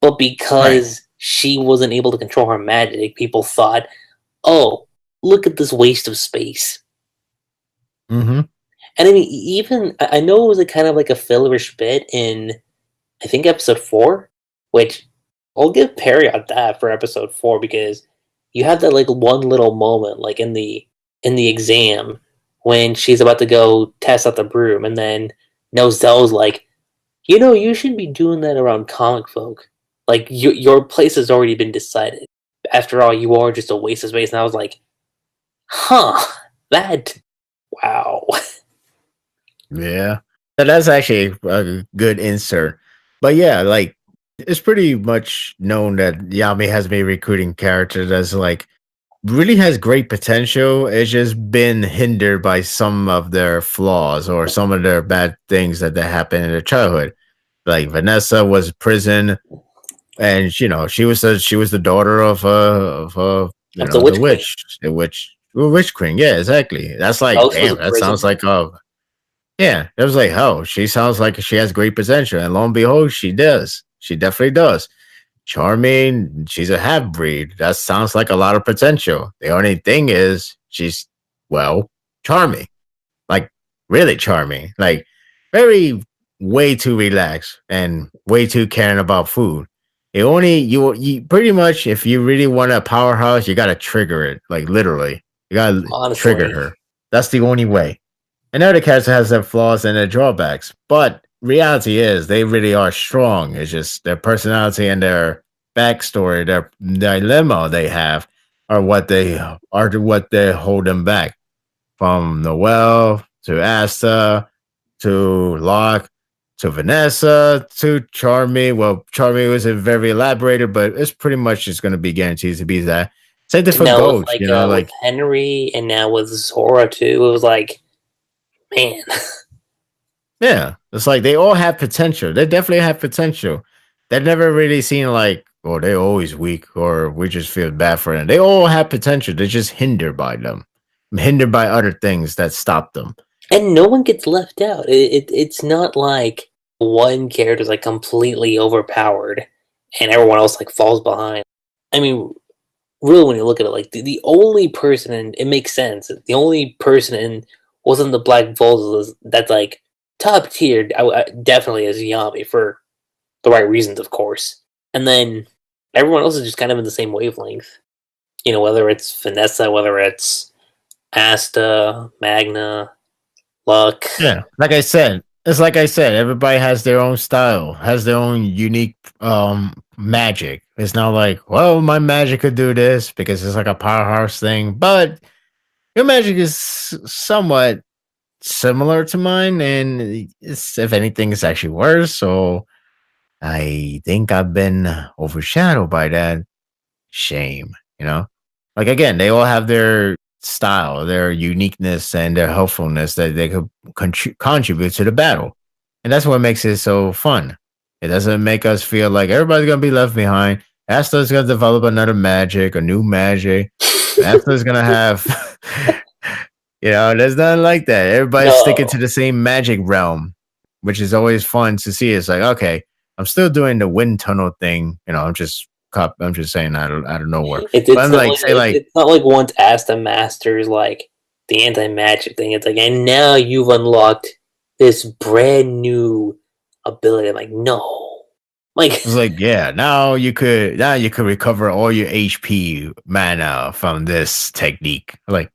but right. because she wasn't able to control her magic, people thought, oh, look at this waste of space. Mm-hmm. And I mean, even I know it was a kind of like a fillerish bit in I think episode 4, which I'll give Perry on that for episode 4 because you have that like one little moment like in the exam when she's about to go test out the broom, and then Nozelle's like, you shouldn't be doing that around comic folk. Like your place has already been decided. After all, you are just a waste of space. And I was like, huh, that wow. Yeah. That's actually a good insert. But yeah, like it's pretty much known that Yami has been recruiting characters that's like really has great potential. It's just been hindered by some of their flaws or some of their bad things that happen in their childhood. Like Vanessa was prison, and she was the daughter Of the the Witch Queen. witch queen. Yeah, exactly. That's like Ghost was damn. a That sounds prisoner. like yeah. It was like oh, she sounds like she has great potential, and lo and behold, she does. She definitely does. Charming, she's a half breed. That sounds like a lot of potential. The only thing is, she's, well, charming. Like, really charming. Like, very, way too relaxed and way too caring about food. You pretty much, if you really want a powerhouse, you got to trigger it. Like, literally. You got to trigger Honestly. her. That's the only way. I know the character has their flaws and their drawbacks, but reality is they really are strong. It's just their personality and their backstory, their dilemma they have are what they hold them back. From Noelle to Asta to Locke to Vanessa to Charmy. Well, Charmy wasn't very elaborated, but it's pretty much just going to be guaranteed to be that. Same thing And for now with Ghost, with like Henry and now with Zora too, it was like, man. yeah, it's like they all have potential. They definitely have potential. They've never really seen like, oh, they're always weak, or we just feel bad for them. They all have potential. They're just hindered by them, hindered by other things that stop them. And no one gets left out. It's not like one character is like completely overpowered and everyone else like falls behind. I mean, really, when you look at it, like the only person, and it makes sense. The only person in wasn't the Black Vultures that's like top tier. Definitely is Yami for the right reasons, of course. And then everyone else is just kind of in the same wavelength. Whether it's Vanessa, whether it's Asta, Magna. luck. Yeah, like I said, everybody has their own style, has their own unique magic. It's not like, well, my magic could do this because it's like a powerhouse thing, but your magic is somewhat similar to mine, and it's, if anything, it's actually worse. So I think I've been overshadowed by that. Shame, you know? Like, again, they all have their style, their uniqueness, and their helpfulness that they could contribute to the battle. And that's what makes it so fun. It doesn't make us feel like everybody's going to be left behind. Asta's going to develop another magic, a new magic. Asta's going to have, there's nothing like that. Everybody's sticking to No. the same magic realm, which is always fun to see. It's like, okay, I'm still doing the wind tunnel thing. I'm just saying out of nowhere. But It's I'm not like, like say like, it's not like once Asta masters like the anti-magic thing. It's like, and now you've unlocked this brand new ability. I'm like, no, like it's like, yeah, now you could recover all your HP mana from this technique. Like,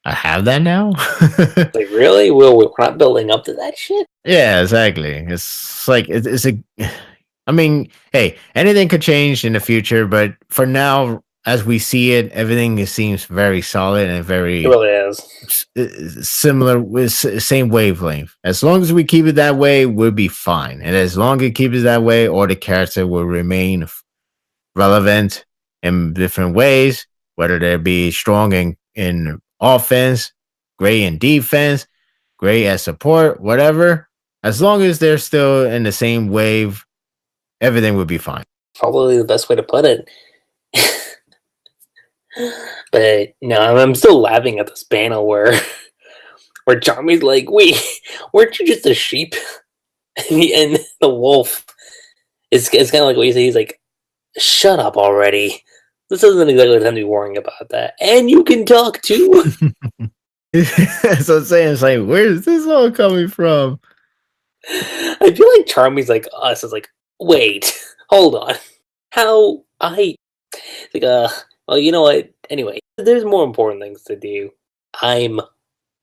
I have that now. like really? We're not building up to that shit. Yeah, exactly. It's like it's a. I mean, hey, anything could change in the future, but for now, as we see it, everything seems very solid and It very really is. similar with same wavelength. As long as we keep it that way, we'll be fine. And as long as it keeps it that way, all the character will remain relevant in different ways, whether they be strong in offense, great in defense, great as support, whatever. As long as they're still in the same wave, everything will be fine. Probably the best way to put it. But no, I'm still laughing at this panel where Charmy's like, "Wait, weren't you just a sheep?" And the wolf it's kind of like what you say. He's like, "Shut up already. This isn't exactly the time to be worrying about that. And you can talk too." So I'm saying, it's like, where is this all coming from? I feel like Charmy's like us. Is like, wait, hold on. How I like well, you know what? Anyway, there's more important things to do. I'm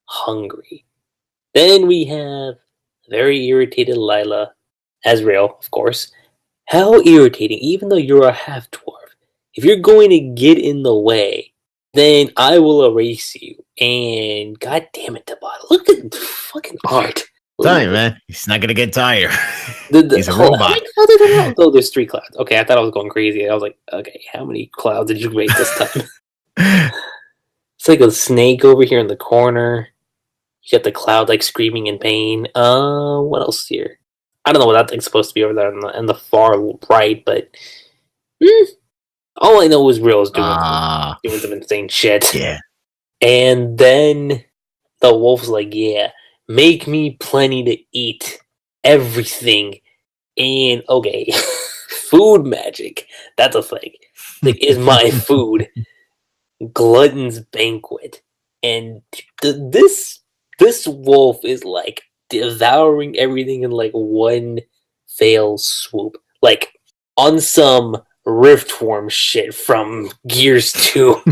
hungry. Then we have very irritated Lila, as Rill, of course. How irritating, even though you're a half dwarf. If you're going to get in the way, then I will erase you. And god damn it, Tabata, look at the fucking art. Tell you, man, he's not gonna get tired. The He's a hold on, robot. how did I know? Oh, there's 3 clouds. Okay, I thought I was going crazy. I was like, okay, how many clouds did you make this time? It's like a snake over here in the corner. You got the cloud like screaming in pain. What else here? I don't know what that thing's supposed to be over there in the far right, but all I know is Rill is doing some insane shit. Yeah. And then the wolf's like, yeah, make me plenty to eat. Everything. And okay, food magic. That's a thing. Like, is my food. Glutton's banquet. And this wolf is like devouring everything in like one fail swoop. Like on some Riftworm shit from Gears 2.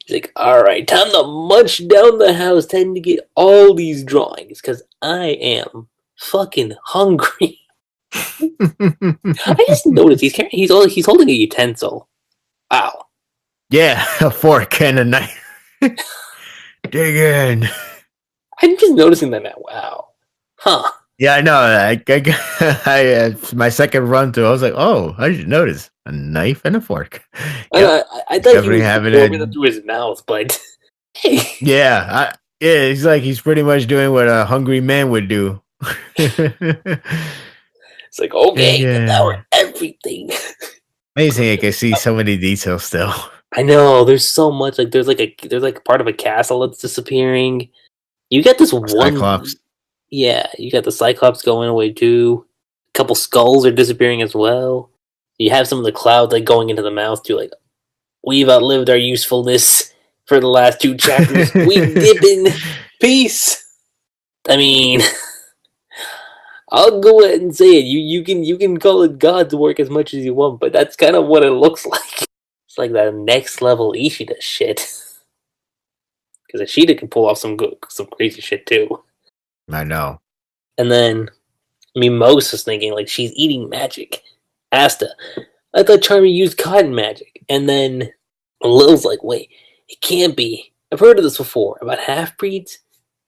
He's like, alright, time to munch down the house, time to get all these drawings, because I am fucking hungry. I just noticed he's holding a utensil. Wow. Yeah, a fork and a knife. Dig in. I'm just noticing that now. Wow. Huh. Yeah, I know. I my second run through, I was like, oh, I should notice a knife and a fork. Yep. I thought he was having absorbing it through his mouth, but hey. Yeah, he's pretty much doing what a hungry man would do. It's like, okay, devour Yeah. everything. Amazing, I can see so many details still. I know, there's so much. Like, there's like part of a castle that's disappearing. You got this one. Cyclops. Yeah, you got the Cyclops going away too. A couple skulls are disappearing as well. You have some of the clouds like going into the mouth too. Like, we've outlived our usefulness for the last 2 chapters. We dip in peace. I mean, I'll go ahead and say it. You can call it God's work as much as you want, but that's kind of what it looks like. It's like that next level Ishida shit. because Ashita can pull off some crazy shit too. I know. And then Mimosa's thinking like she's eating magic. Asta, I thought Charmy used cotton magic. And then Lil's like, wait, it can't be. I've heard of this before about half breeds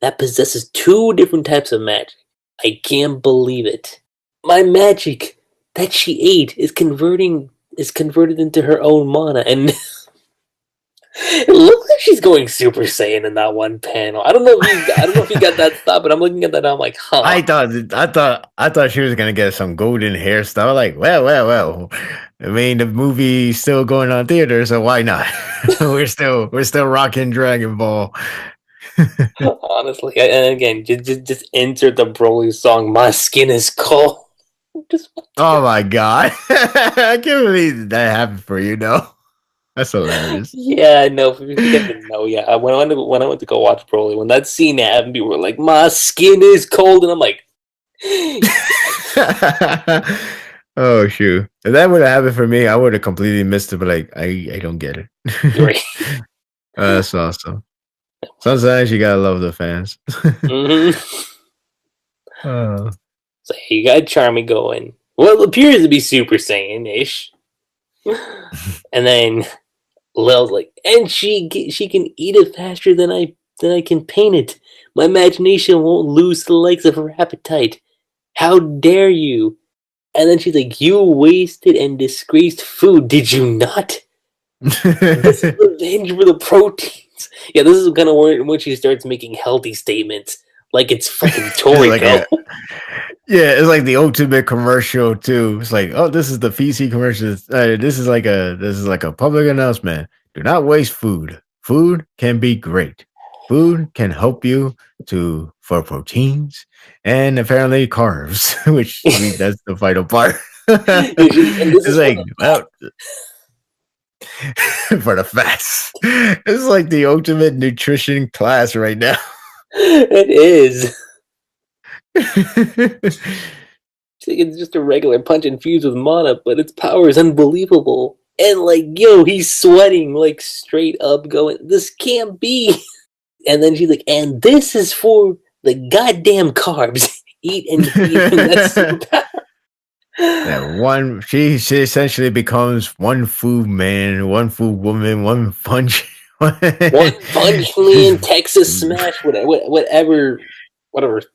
that possesses 2 different types of magic. I can't believe it. My magic that she ate is converted into her own mana, and it looks like she's going Super Saiyan in that one panel. I don't know if you got that thought, but I'm looking at that and I'm like, huh. I thought she was gonna get some golden hairstyle. Like, well. I mean, the movie's still going on theater, so why not? we're still rocking Dragon Ball. Honestly, and again, just insert the Broly song. My skin is cold. Oh my god! I can't believe that happened for you, though. That's hilarious. Yeah, no, if you didn't know, yeah. When I went to go watch Broly, when that scene happened, people were like, "My skin is cold," and I'm like, "Oh shoot!" If that would have happened for me, I would have completely missed it. But like, I don't get it. Right. That's awesome. Sometimes you gotta love the fans. So you got Charmy going. Well, it appears to be Super Saiyan-ish. And then Lil's like, and she can eat it faster than I can paint it. My imagination won't lose the legs of her appetite. How dare you? And then she's like, you wasted and disgraced food, did you not? This is revenge for the proteins. Yeah, this is kind of when she starts making healthy statements. Like it's fucking Toriko. It's like the ultimate commercial too. It's like, oh, this is the PC commercial. This is like a public announcement. Do not waste food. Food can be great. Food can help you for proteins and apparently carbs, which I mean that's the vital part. It's like, well, for the fats. It's like the ultimate nutrition class right now. It is. It's just a regular punch infused with mana, but its power is unbelievable. And like, yo, he's sweating like straight up going, this can't be. And then she's like, and this is for the goddamn carbs. Eat and eat, and that's superpower. Yeah, she essentially becomes one food man, one food woman, one punch. One punch man, Texas smash, whatever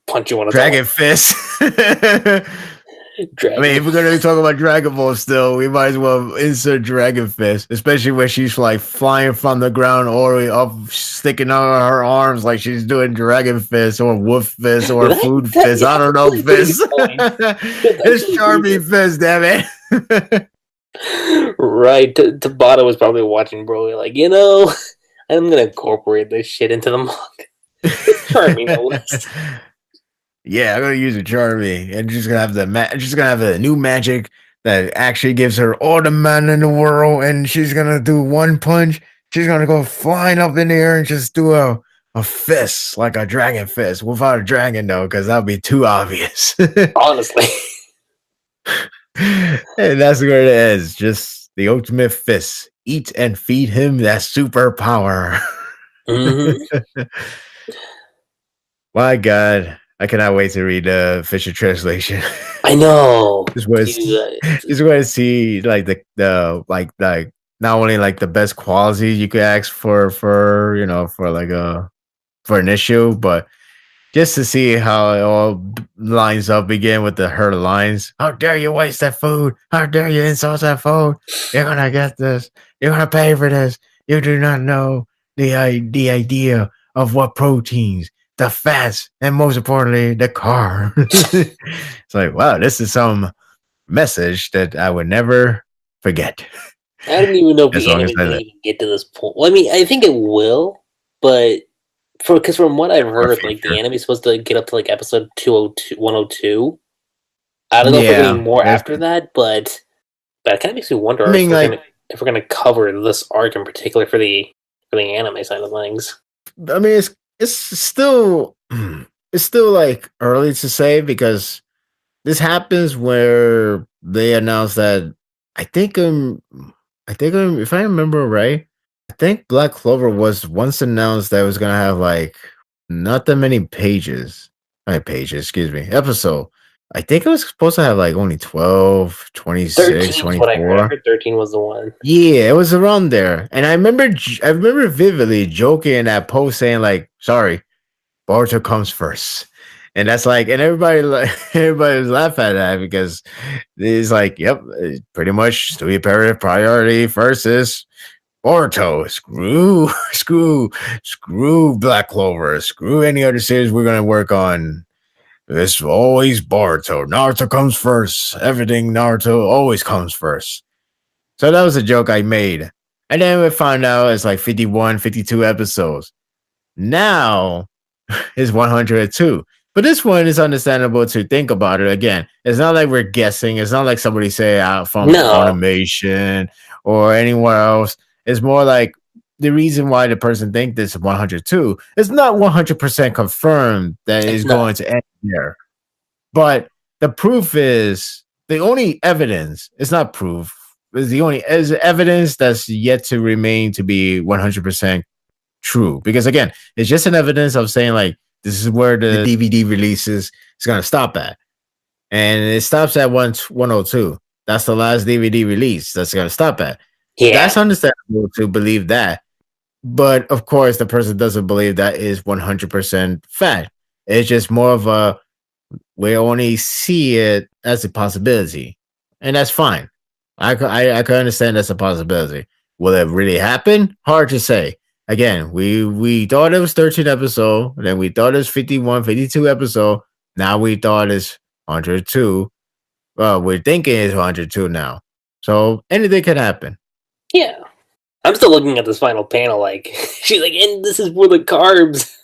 punch you want to Dragon Fist. I mean, if we're gonna talk about Dragon Ball still, we might as well insert Dragon Fist, especially when she's like flying from the ground all the way up, sticking out her arms like she's doing Dragon Fist or Wolf Fist or Food Fist. I don't know, Fist. It's Charmy Fist, damn it. Right. Tabata was probably watching Broly like, I'm gonna incorporate this shit into the manga. Charmy, no less. Yeah, I'm gonna use a Charmy, and she's gonna have a new magic that actually gives her all the mana in the world, and she's gonna do one punch. She's gonna go flying up in the air and just do a fist, like a dragon fist, without a dragon though, because that would be too obvious. Honestly. And that's where it is. Just the ultimate fist. Eat and feed him that superpower. Mm-hmm. My God. I cannot wait to read the Fisher translation. I know. Just want to see like the not only like the best quality you could ask for an issue, but just to see how it all lines up again with her lines. How dare you waste that food? How dare you insult that food? You're gonna get this. You're gonna pay for this. You do not know the idea of what proteins, the fats, and most importantly, the carbs. It's like, wow, this is some message that I would never forget. I don't even know if the anime can even get to this point. Well, I mean, I think it will, but because from what I've heard, like the anime is supposed to get up to like episode 102. I don't know if we're getting more after that, but it kind of makes me wonder if we're gonna cover this arc in particular for the anime side of things. I mean, it's still like early to say because this happens where they announce that I think if I remember right, I think Black Clover was once announced that it was gonna have like not that many pages. Pages, excuse me, episode. I think it was supposed to have like only 12, 26, 13 is what I heard. I 24. heard 13 was the one. Yeah, it was around there. And I remember vividly joking in that post saying like, sorry, Boruto comes first. And that's like, and everybody like everybody was laughing at that because it's like, yep, pretty much studio priority first is Boruto. Screw Black Clover. Screw any other series we're gonna work on. It's always Boruto. Naruto comes first. Everything Naruto always comes first. So that was a joke I made. And then we found out it's like 51, 52 episodes. Now it's 102. But this one is understandable to think about it again. It's not like we're guessing. It's not like somebody say out from Funimation or anywhere else. It's more like the reason why the person think this is 102 is not 100% confirmed that it's going to end here. But the proof is the only evidence. It's not proof. Is the only is evidence that's yet to remain to be 100% true. Because again, it's just an evidence of saying like this is where the DVD releases is going to stop at, and it stops at 102. That's the last DVD release that's going to stop at. Yeah, that's understandable to believe that, but of course, the person doesn't believe that is 100% fact. It's just more of a we only see it as a possibility, and that's fine. I can understand that's a possibility. Will it really happen? Hard to say. Again, we thought it was 13 episode, then we thought it was 51, 52 episode. Now we thought it's 102. Well, we're thinking it's 102 now. So anything can happen. Yeah. I'm still looking at this final panel like, she's like, and this is for the carbs.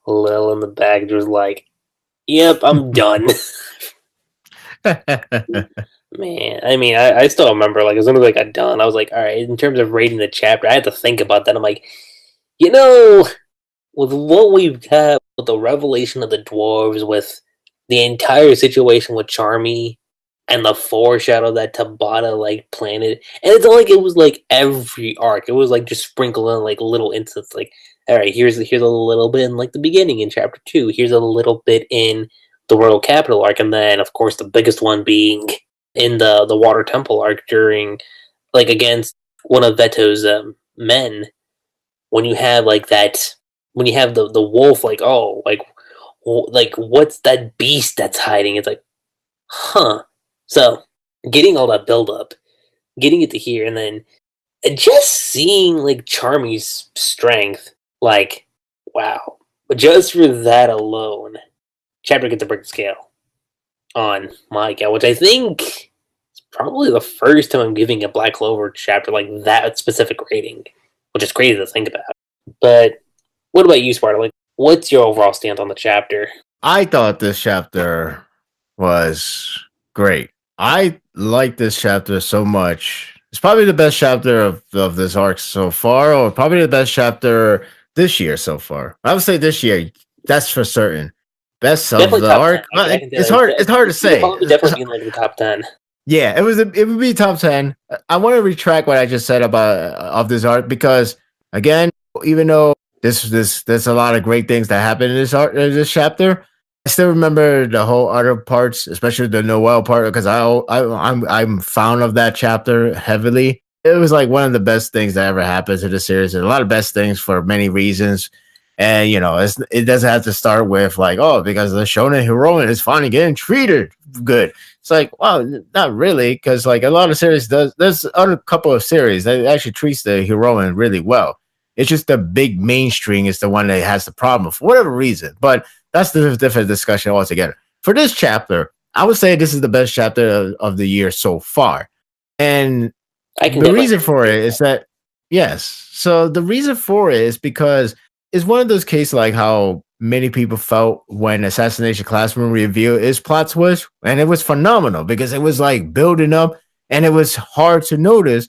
Lil in the back just like, yep, I'm done. Man, I mean, I still remember, like, as soon as I got done, I was like, all right, in terms of rating the chapter, I had to think about that. I'm like, you know, with what we've had, with the revelation of the dwarves, with the entire situation with Charmy, and the foreshadow that Tabata, like, planted, and it's not like it was, like, every arc. It was, like, just sprinkled in, like, little instances, like, all right, here's a little bit in, like, the beginning in chapter 2. Here's a little bit in the Royal Capital arc, and then, of course, the biggest one being in the Water Temple arc during, like, against one of Veto's men, when you have, like, that, when you have the wolf, like, oh, like, what's that beast that's hiding? It's like, huh. So, getting all that build-up, getting it to here, and then just seeing, like, Charmy's strength, like, wow. But just for that alone, chapter gets to break the scale on my account, which I think is probably the first time I'm giving a Black Clover chapter like that specific rating, which is crazy to think about. But what about you, Sparta? Like, what's your overall stance on the chapter? I thought this chapter was great. I like this chapter so much. It's probably the best chapter of this arc so far, or probably the best chapter this year so far. I would say this year, that's for certain. Best definitely of the arc. It's hard to say. Definitely in like the top 10. Yeah, it would be top 10. I want to retract what I just said about of this arc because again, even though there's a lot of great things that happen in this chapter, I still remember the whole other parts, especially the Noel part, because I'm fond of that chapter heavily. It was like one of the best things that ever happened to the series. There's a lot of best things for many reasons. And, you know, it doesn't have to start with like, oh, because the shonen heroine is finally getting treated good. It's like, well, not really, because like a lot of series there's a couple of series that actually treats the heroine really well. It's just the big mainstream is the one that has the problem for whatever reason. But that's the different discussion altogether. For this chapter, I would say this is the best chapter of the year so far. And the reason for it is that, yes. So the reason for it is because it's one of those cases like how many people felt when Assassination Classroom revealed its plot twist. And it was phenomenal because it was like building up and it was hard to notice.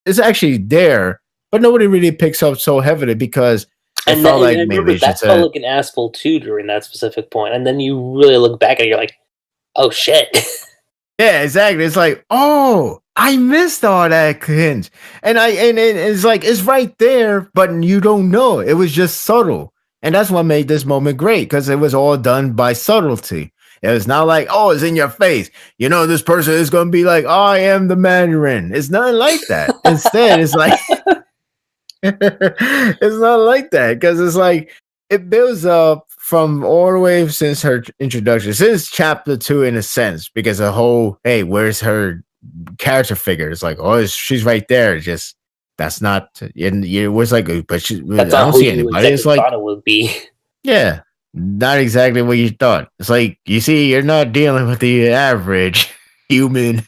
It's actually there, but nobody really picks up so heavily because it felt like maybe that felt like an asshole too during that specific point. And then you really look back and you're like, oh shit. Yeah, exactly. It's like, oh, I missed all that hints, and it's like it's right there, but you don't know. It was just subtle, and that's what made this moment great because it was all done by subtlety. It was not like, oh, it's in your face. You know, this person is going to be like, oh, I am the Mandarin. It's not like that. Instead, it's like it's not like that because it's like it builds up from all the way since her introduction, since chapter 2, in a sense, because the whole, hey, where's her character figure? It's like, oh, she's right there. Just that's not. It was like, but I That's not don't who see you anybody. It's exactly like, thought it would be. yeah, not exactly what you thought. It's like, you see, you're not dealing with the average human.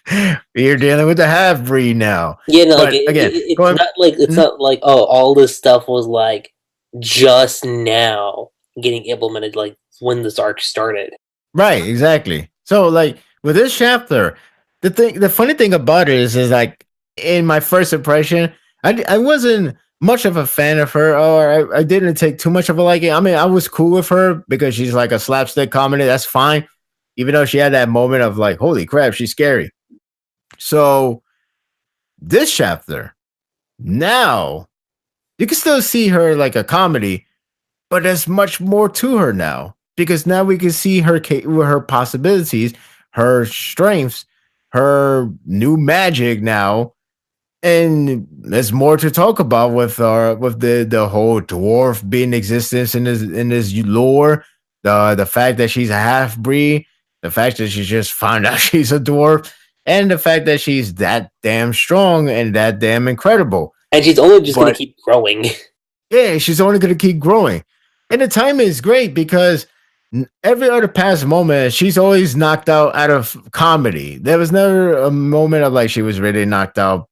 You're dealing with the half breed now. Yeah, no, like But again, it's going, not like it's Mhm. not like, oh, all this stuff was like just now getting implemented, like when this arc started. Right, exactly. So like with this chapter, the funny thing about it is like in my first impression, I wasn't much of a fan of her, or I didn't take too much of a liking. I mean, I was cool with her because she's like a slapstick comedy. That's fine, even though she had that moment of like, holy crap, she's scary. So this chapter, now you can still see her like a comedy, but there's much more to her now because now we can see her possibilities, her strengths, her new magic now, and there's more to talk about with the whole dwarf being in existence in this lore, the fact that she's a half breed, the fact that she just found out she's a dwarf, and the fact that she's that damn strong and that damn incredible. And she's only just going But to keep growing. yeah, she's only going to keep growing. And the timing is great because every other past moment, she's always knocked out of comedy. There was never a moment of like she was really knocked out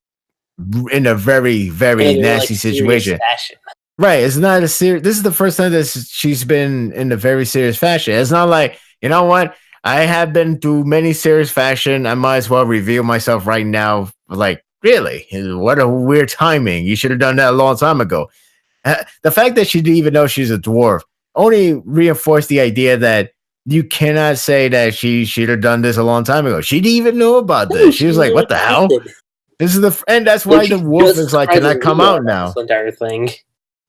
in a very, very In a like nasty serious situation. fashion. Right. It's not a serious. This is the first time that she's been in a very serious fashion. It's not like, you know what? I have been through many serious fashion. I might as well reveal myself right now. Like, really? What a weird timing. You should have done that a long time ago. The fact that she didn't even know she's a dwarf only reinforced the idea that you cannot say that she should have done this a long time ago. She didn't even know about No, this. She was like, "What the hell?" reacted. This is and that's Like why the she's wolf just is as like, surprised "Can as I come Lila out about now?" this entire thing.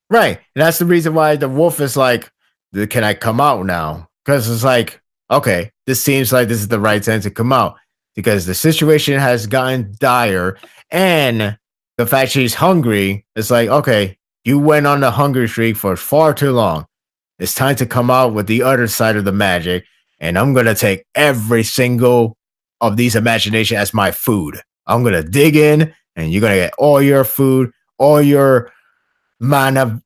Right, and that's the reason why the wolf is like, "Can I come out now?" Because it's like, okay, this seems like this is the right time to come out because the situation has gotten dire, and the fact she's hungry, it's like, okay, you went on the hunger streak for far too long. It's time to come out with the other side of the magic, and I'm gonna take every single of these imagination as my food. I'm gonna dig in, and you're gonna get all your food, all your mana,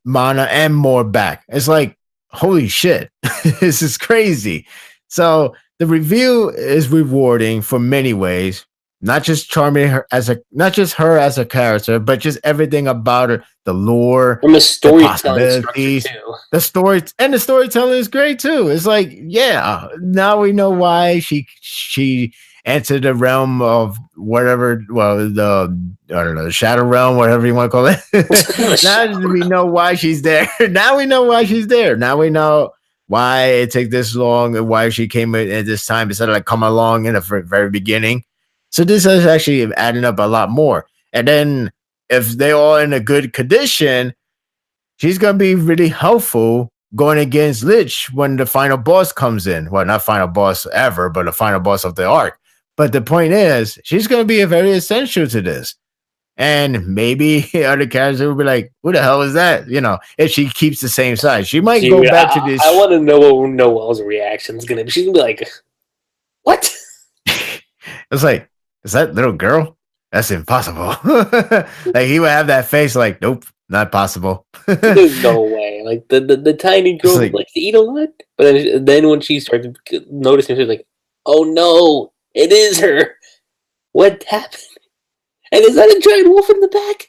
and more back. It's like, holy shit, this is crazy. So the review is rewarding for many ways. Not just charming her not just her as a character, but just everything about her, the lore, From a the storytelling structure possibilities, too. the storytelling is great too. It's like, yeah, now we know why she entered the realm of whatever, well, I don't know, the shadow realm, whatever you want to call it. Now we know why she's there. Now we know why she's there. Now we know why it took this long and why she came at this time instead of like come along in the very beginning. So this is actually adding up a lot more. And then if they're all in a good condition, she's gonna be really helpful going against Lich when the final boss comes in. Well, not final boss ever, but the final boss of the arc. But the point is, she's gonna be a very essential to this. And maybe other characters will be like, "Who the hell is that?" You know, if she keeps the same size, she might go Dude, back to this. I want to know what Noelle's reaction is gonna be. She's gonna be like, "What?" It's like, is that little girl? That's impossible. Like he would have that face, like, nope, not possible. There's no way. Like the tiny girl like, who likes to eat a lot, but then when she started noticing, she's like, "Oh no, it is her! What happened? And is that a giant wolf in the back?"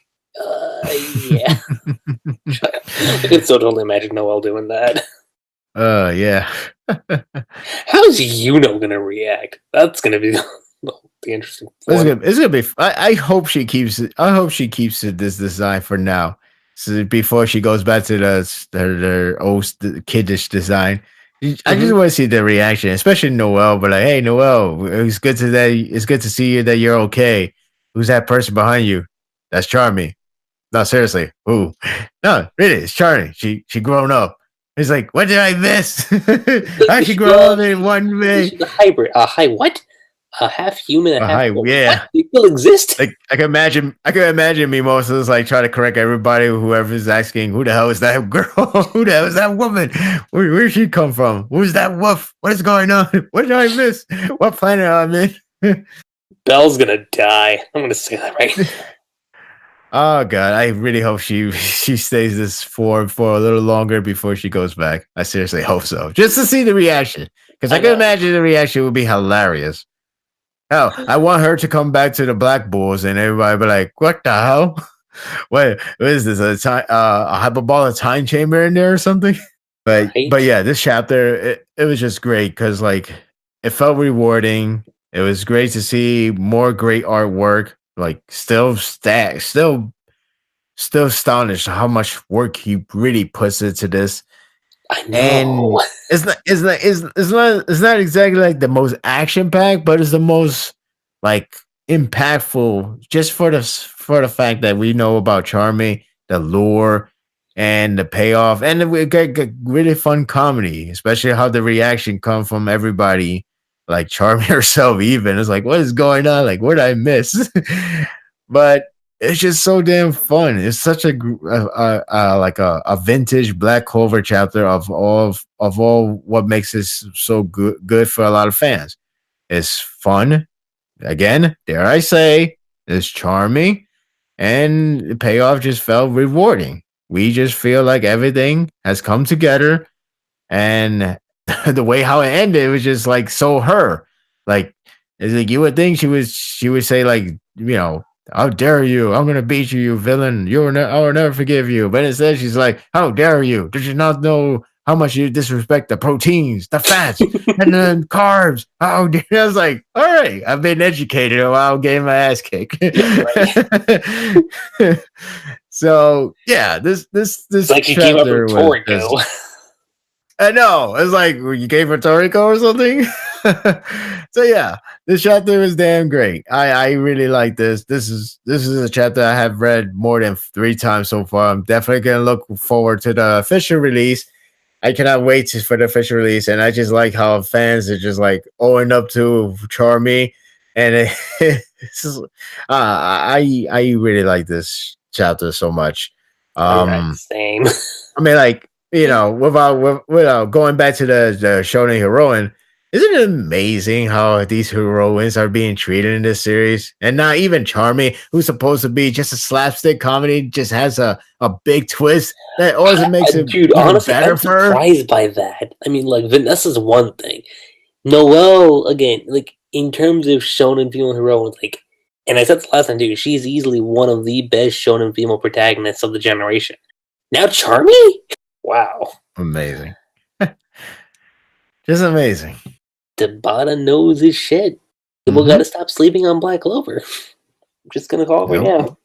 Yeah. I can so totally imagine Noelle doing that. Yeah. How's Yuno gonna react? That's gonna be the interesting point. It's gonna be. I hope she keeps it. I hope she keeps it this design for now, so before she goes back to their old kiddish design. I just want to see the reaction, especially Noelle. But like, hey, Noelle, it's good to see you that you're okay. who's that person behind you? That's Charmy. No, seriously, who? No, really, it's Charmy. She grown up. He's like, what did I miss? I should grow up in one way. She's a hybrid. What? A half human, a half woman. Yeah. What? They still exist? Like I can imagine Mimosa's like trying to correct everybody, whoever's asking, who the hell is that girl? Who the hell is that woman? Where'd she come from? Who's that wolf? What is going on? What did I miss? What planet am I in? Belle's gonna die. I'm gonna say that right. Oh god, I really hope she stays this form for a little longer before she goes back. I seriously hope so. Just to see the reaction. Because I can imagine the reaction would be hilarious. Hell, I want her to come back to the Black Bulls and everybody be like, what the hell? What is this? A hyperbolic time chamber in there or something? But yeah, this chapter, it was just great because like it felt rewarding. It was great to see more great artwork. Like still astonished how much work he really puts into this. I know. And it's not exactly like the most action packed, but it's the most like impactful just for the fact that we know about Charmy, the lore, and the payoff, and we get really fun comedy, especially how the reaction come from everybody, like Charmy herself. Even it's like, what is going on? Like, what did I miss? But it's just so damn fun. It's such a like a vintage Black Clover chapter of all what makes this so good for a lot of fans. It's fun. Again, dare I say, it's charming, and the payoff just felt rewarding. We just feel like everything has come together, and the way how it ended was just like so her. Like it's like you would think she would say like, you know, how dare you? I'm gonna beat you, you villain. I will never forgive you. But instead, she's like, how dare you? Did you not know how much you disrespect the proteins, the fats, and then carbs? How dare I was like, all right, I've been educated while getting my ass kicked. So yeah, this like you gave up in Toriko. I know. It's like you gave her Toriko or something. So yeah, this chapter was damn great. I really like this. This is a chapter I have read more than 3 times so far. I'm definitely gonna look forward to the official release. I cannot wait for the official release, and I just like how fans are just like owing up to Charmy, and I really like this chapter so much. Same. I mean, like, you know, without going back to the shonen heroine, isn't it amazing how these heroines are being treated in this series? And not even Charmy, who's supposed to be just a slapstick comedy, just has a big twist that always makes it honestly, better I'm for her. surprised by that. I mean, like, Vanessa's one thing. Noelle, again, like, in terms of shonen female heroines, like, and I said this last time too, she's easily one of the best shonen female protagonists of the generation. Now Charmy? Wow. Amazing. Just amazing. Tabata knows his shit. People gotta stop sleeping on Black Clover. I'm just gonna call it right now.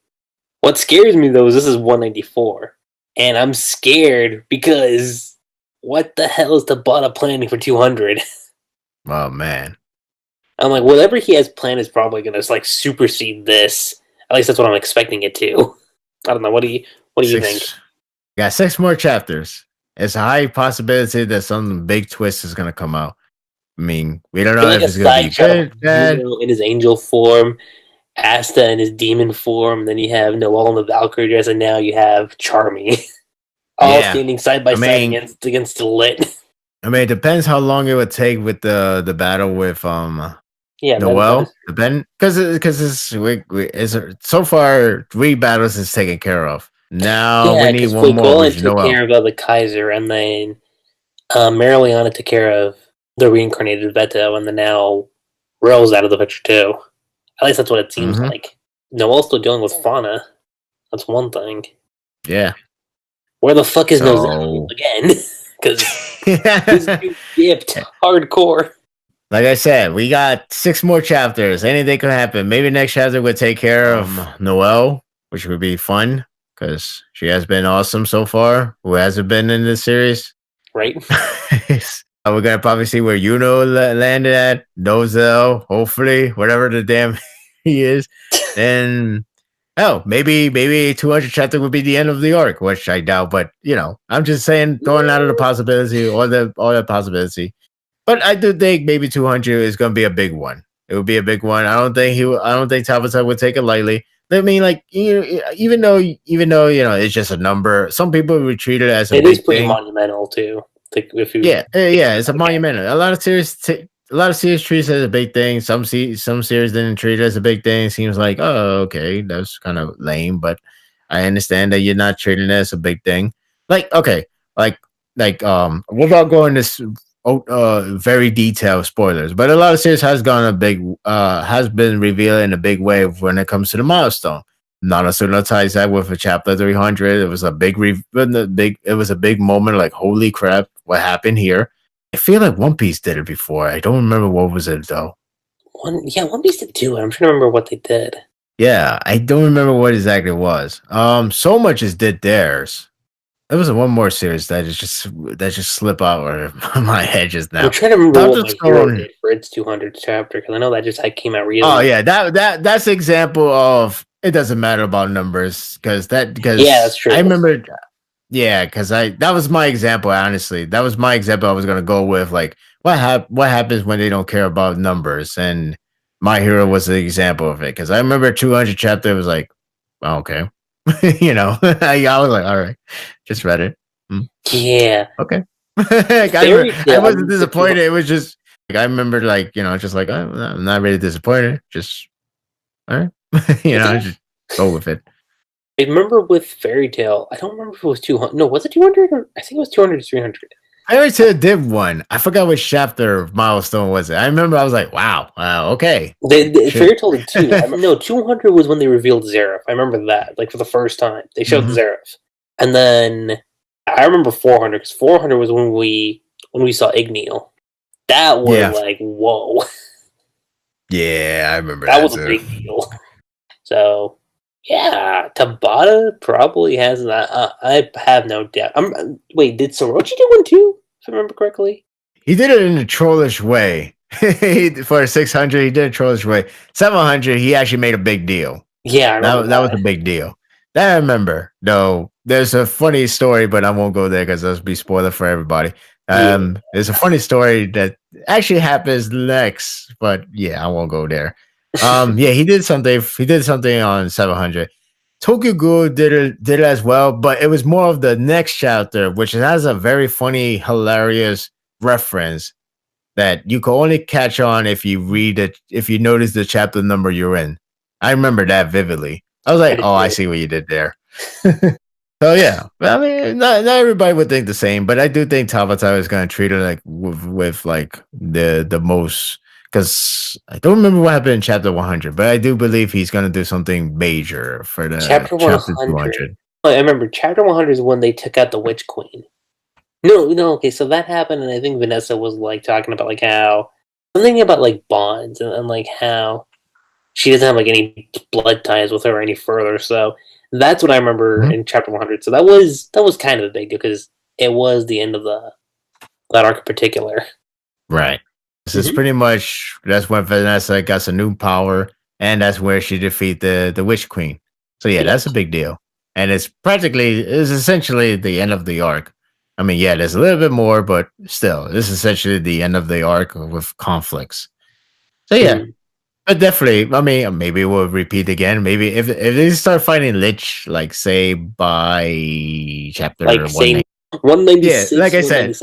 What scares me though is this is 194. And I'm scared because what the hell is Tabata planning for 200? Oh man. I'm like, whatever he has planned is probably gonna like supersede this. At least that's what I'm expecting it to. I don't know. What do you think? Got 6 more chapters. It's a high possibility that some big twist is gonna come out. I mean, we don't know if it's gonna be good, bad. Yuno in his angel form, Asta in his demon form, then you have Noelle in the Valkyrie dress, and now you have Charmy. All standing side by side against the lit. I mean, it depends how long it would take with the battle with Noelle. Because it's so far 3 battles is taken care of. Now we need one more. Took care of the Kaiser, and then Mariliana took care of the reincarnated Veto, and then now Rill's out of the picture too. At least that's what it seems like. Noelle's still dealing with Fauna. That's one thing. Yeah. Where the fuck is Nozel again? Because this dude dipped hardcore. Like I said, we got 6 more chapters. Anything could happen. Maybe next chapter we'll take care of Noelle, which would be fun because she has been awesome so far. Who hasn't been in this series? Right. We're gonna probably see where Yuno landed at. Nozel, hopefully, whatever the damn he is, then maybe 200 chapter would be the end of the arc, which I doubt. But I'm just saying, throwing out of the possibility or the possibility. But I do think maybe 200 is going to be a big one. It would be a big one. I don't think Tabata would take it lightly. I mean, like, even though it's just a number, some people would treat it as a big thing. It is pretty monumental too. Like it's a monumental. A lot of series treat it as a big thing. Some series didn't treat it as a big thing. Seems like, oh, okay, that's kind of lame. But I understand that you're not treating it as a big thing. Like, okay, without going this very detailed spoilers, but a lot of series has been revealed in a big way when it comes to the milestone. Nanatsu ties that with a chapter 300. It was a big moment. Like, holy crap, what happened here? I feel like One Piece did it before. I don't remember what was it though. One Piece did too. I'm trying to remember what they did. Yeah, I don't remember what exactly it was. So much as did theirs. There was one more series that just slipped out of my head just now. I'm trying to remember what my hero did for its 200th chapter, because I know that just came out recently. Oh yeah, that's an example of it doesn't matter about numbers because that's true. I remember, because that was my example. Honestly, that was my example. I was gonna go with, like, what happens when they don't care about numbers, and My Hero was the example of it, because I remember 200 chapter was like, oh, okay. I was like, all right, just read it. Yeah. Okay. I wasn't disappointed. It was just like, I remember, like, just like, I'm not really disappointed. Just all right. Just go with it. I remember with Fairy Tail, I don't remember if it was 200. No, was it 200? Or I think it was 200 to 300. Fairy Tail did one. I forgot which chapter milestone was it. I remember I was like, wow, okay. Fairy Tail did 2. No, 200 was when they revealed Zeref. I remember that, like, for the first time. They showed Zeref. And then I remember 400, because 400 was when we saw Igneel. That was like, whoa. Yeah, I remember that was a big deal. So, yeah, Tabata probably has that. I have no doubt. Wait, did Sorochi do one too? If I remember correctly, he did it in a trollish way. For 600, he did a trollish way. 700, he actually made a big deal. Yeah, that was a big deal. That I remember. Though there's a funny story, but I won't go there because that'll be spoiler for everybody. There's a funny story that actually happens next, but I won't go there. He did something. He did something on 700. Tokyo Ghoul did it as well, but it was more of the next chapter, which has a very funny, hilarious reference that you can only catch on if you read it, if you notice the chapter number you're in. I remember that vividly. I was like, oh, I see what you did there. So yeah, I mean, not everybody would think the same, but I do think Tabata is going to treat it like with like the most. Because I don't remember what happened in chapter 100, but I do believe he's going to do something major for the chapter 200. I remember chapter 100 is when they took out the Witch Queen. No, okay, so that happened, and I think Vanessa was like talking about like how something about like bonds and like how she doesn't have like any blood ties with her any further. So that's what I remember in chapter 100. So that was kind of a big deal because it was the end of that arc in particular. Right. This is pretty much, that's when Vanessa got some new power, and that's where she defeat the Witch Queen. So that's a big deal. And it's essentially the end of the arc. I mean, there's a little bit more, but still, this is essentially the end of the arc with conflicts. So but definitely, I mean, maybe we'll repeat again. Maybe if they start fighting Lich, like say by chapter 196, like I said.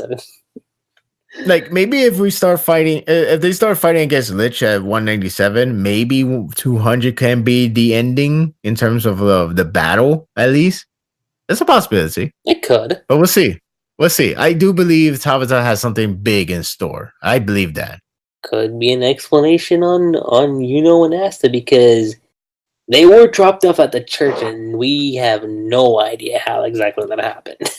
Like, maybe if they start fighting against Lich at 197, maybe 200 can be the ending in terms of the battle, at least. It's a possibility. It could. But we'll see. I do believe Tabata has something big in store. I believe that. Could be an explanation on Yuno and Asta, because they were dropped off at the church and we have no idea how exactly that happened.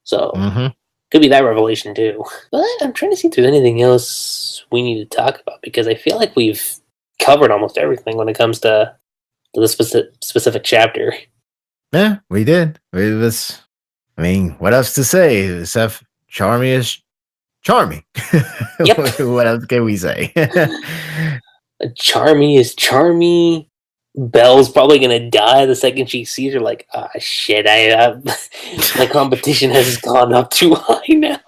So... could be that revelation too. But I'm trying to see if there's anything else we need to talk about, because I feel like we've covered almost everything when it comes to the specific chapter. Yeah, we did. I mean, what else to say? Except Charmy is Charmy. Yep. What else can we say? Charmy is Charmy. Belle's probably gonna die the second she sees her. Like, ah, shit! My competition has gone up too high now.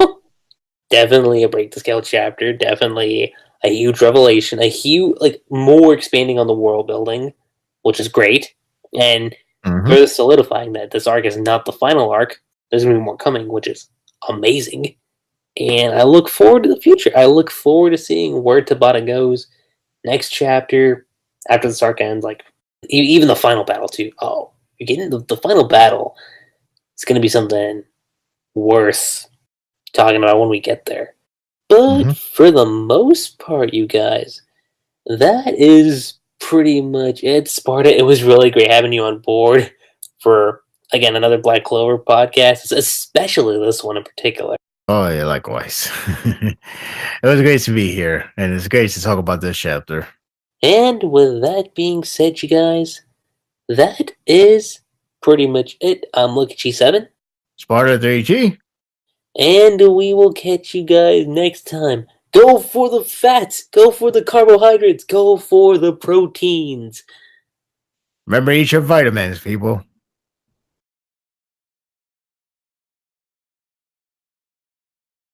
Definitely a break the scale chapter. Definitely a huge revelation. A huge, like, more expanding on the world building, which is great, and further solidifying that this arc is not the final arc. There's gonna be more coming, which is amazing. And I look forward to the future. I look forward to seeing where Tabata goes next chapter after this arc ends. Like, even the final battle too. Oh, you're getting the final battle. It's going to be something worth talking about when we get there. But for the most part, you guys, that is pretty much it. Sparta, it was really great having you on board for, again, another Black Clover podcast, especially this one in particular. Oh, yeah, likewise. It was great to be here, and it's great to talk about this chapter. And with that being said, you guys, that is pretty much it. I'm Lucky7. Sparda3g. And we will catch you guys next time. Go for the fats. Go for the carbohydrates. Go for the proteins. Remember, eat your vitamins, people.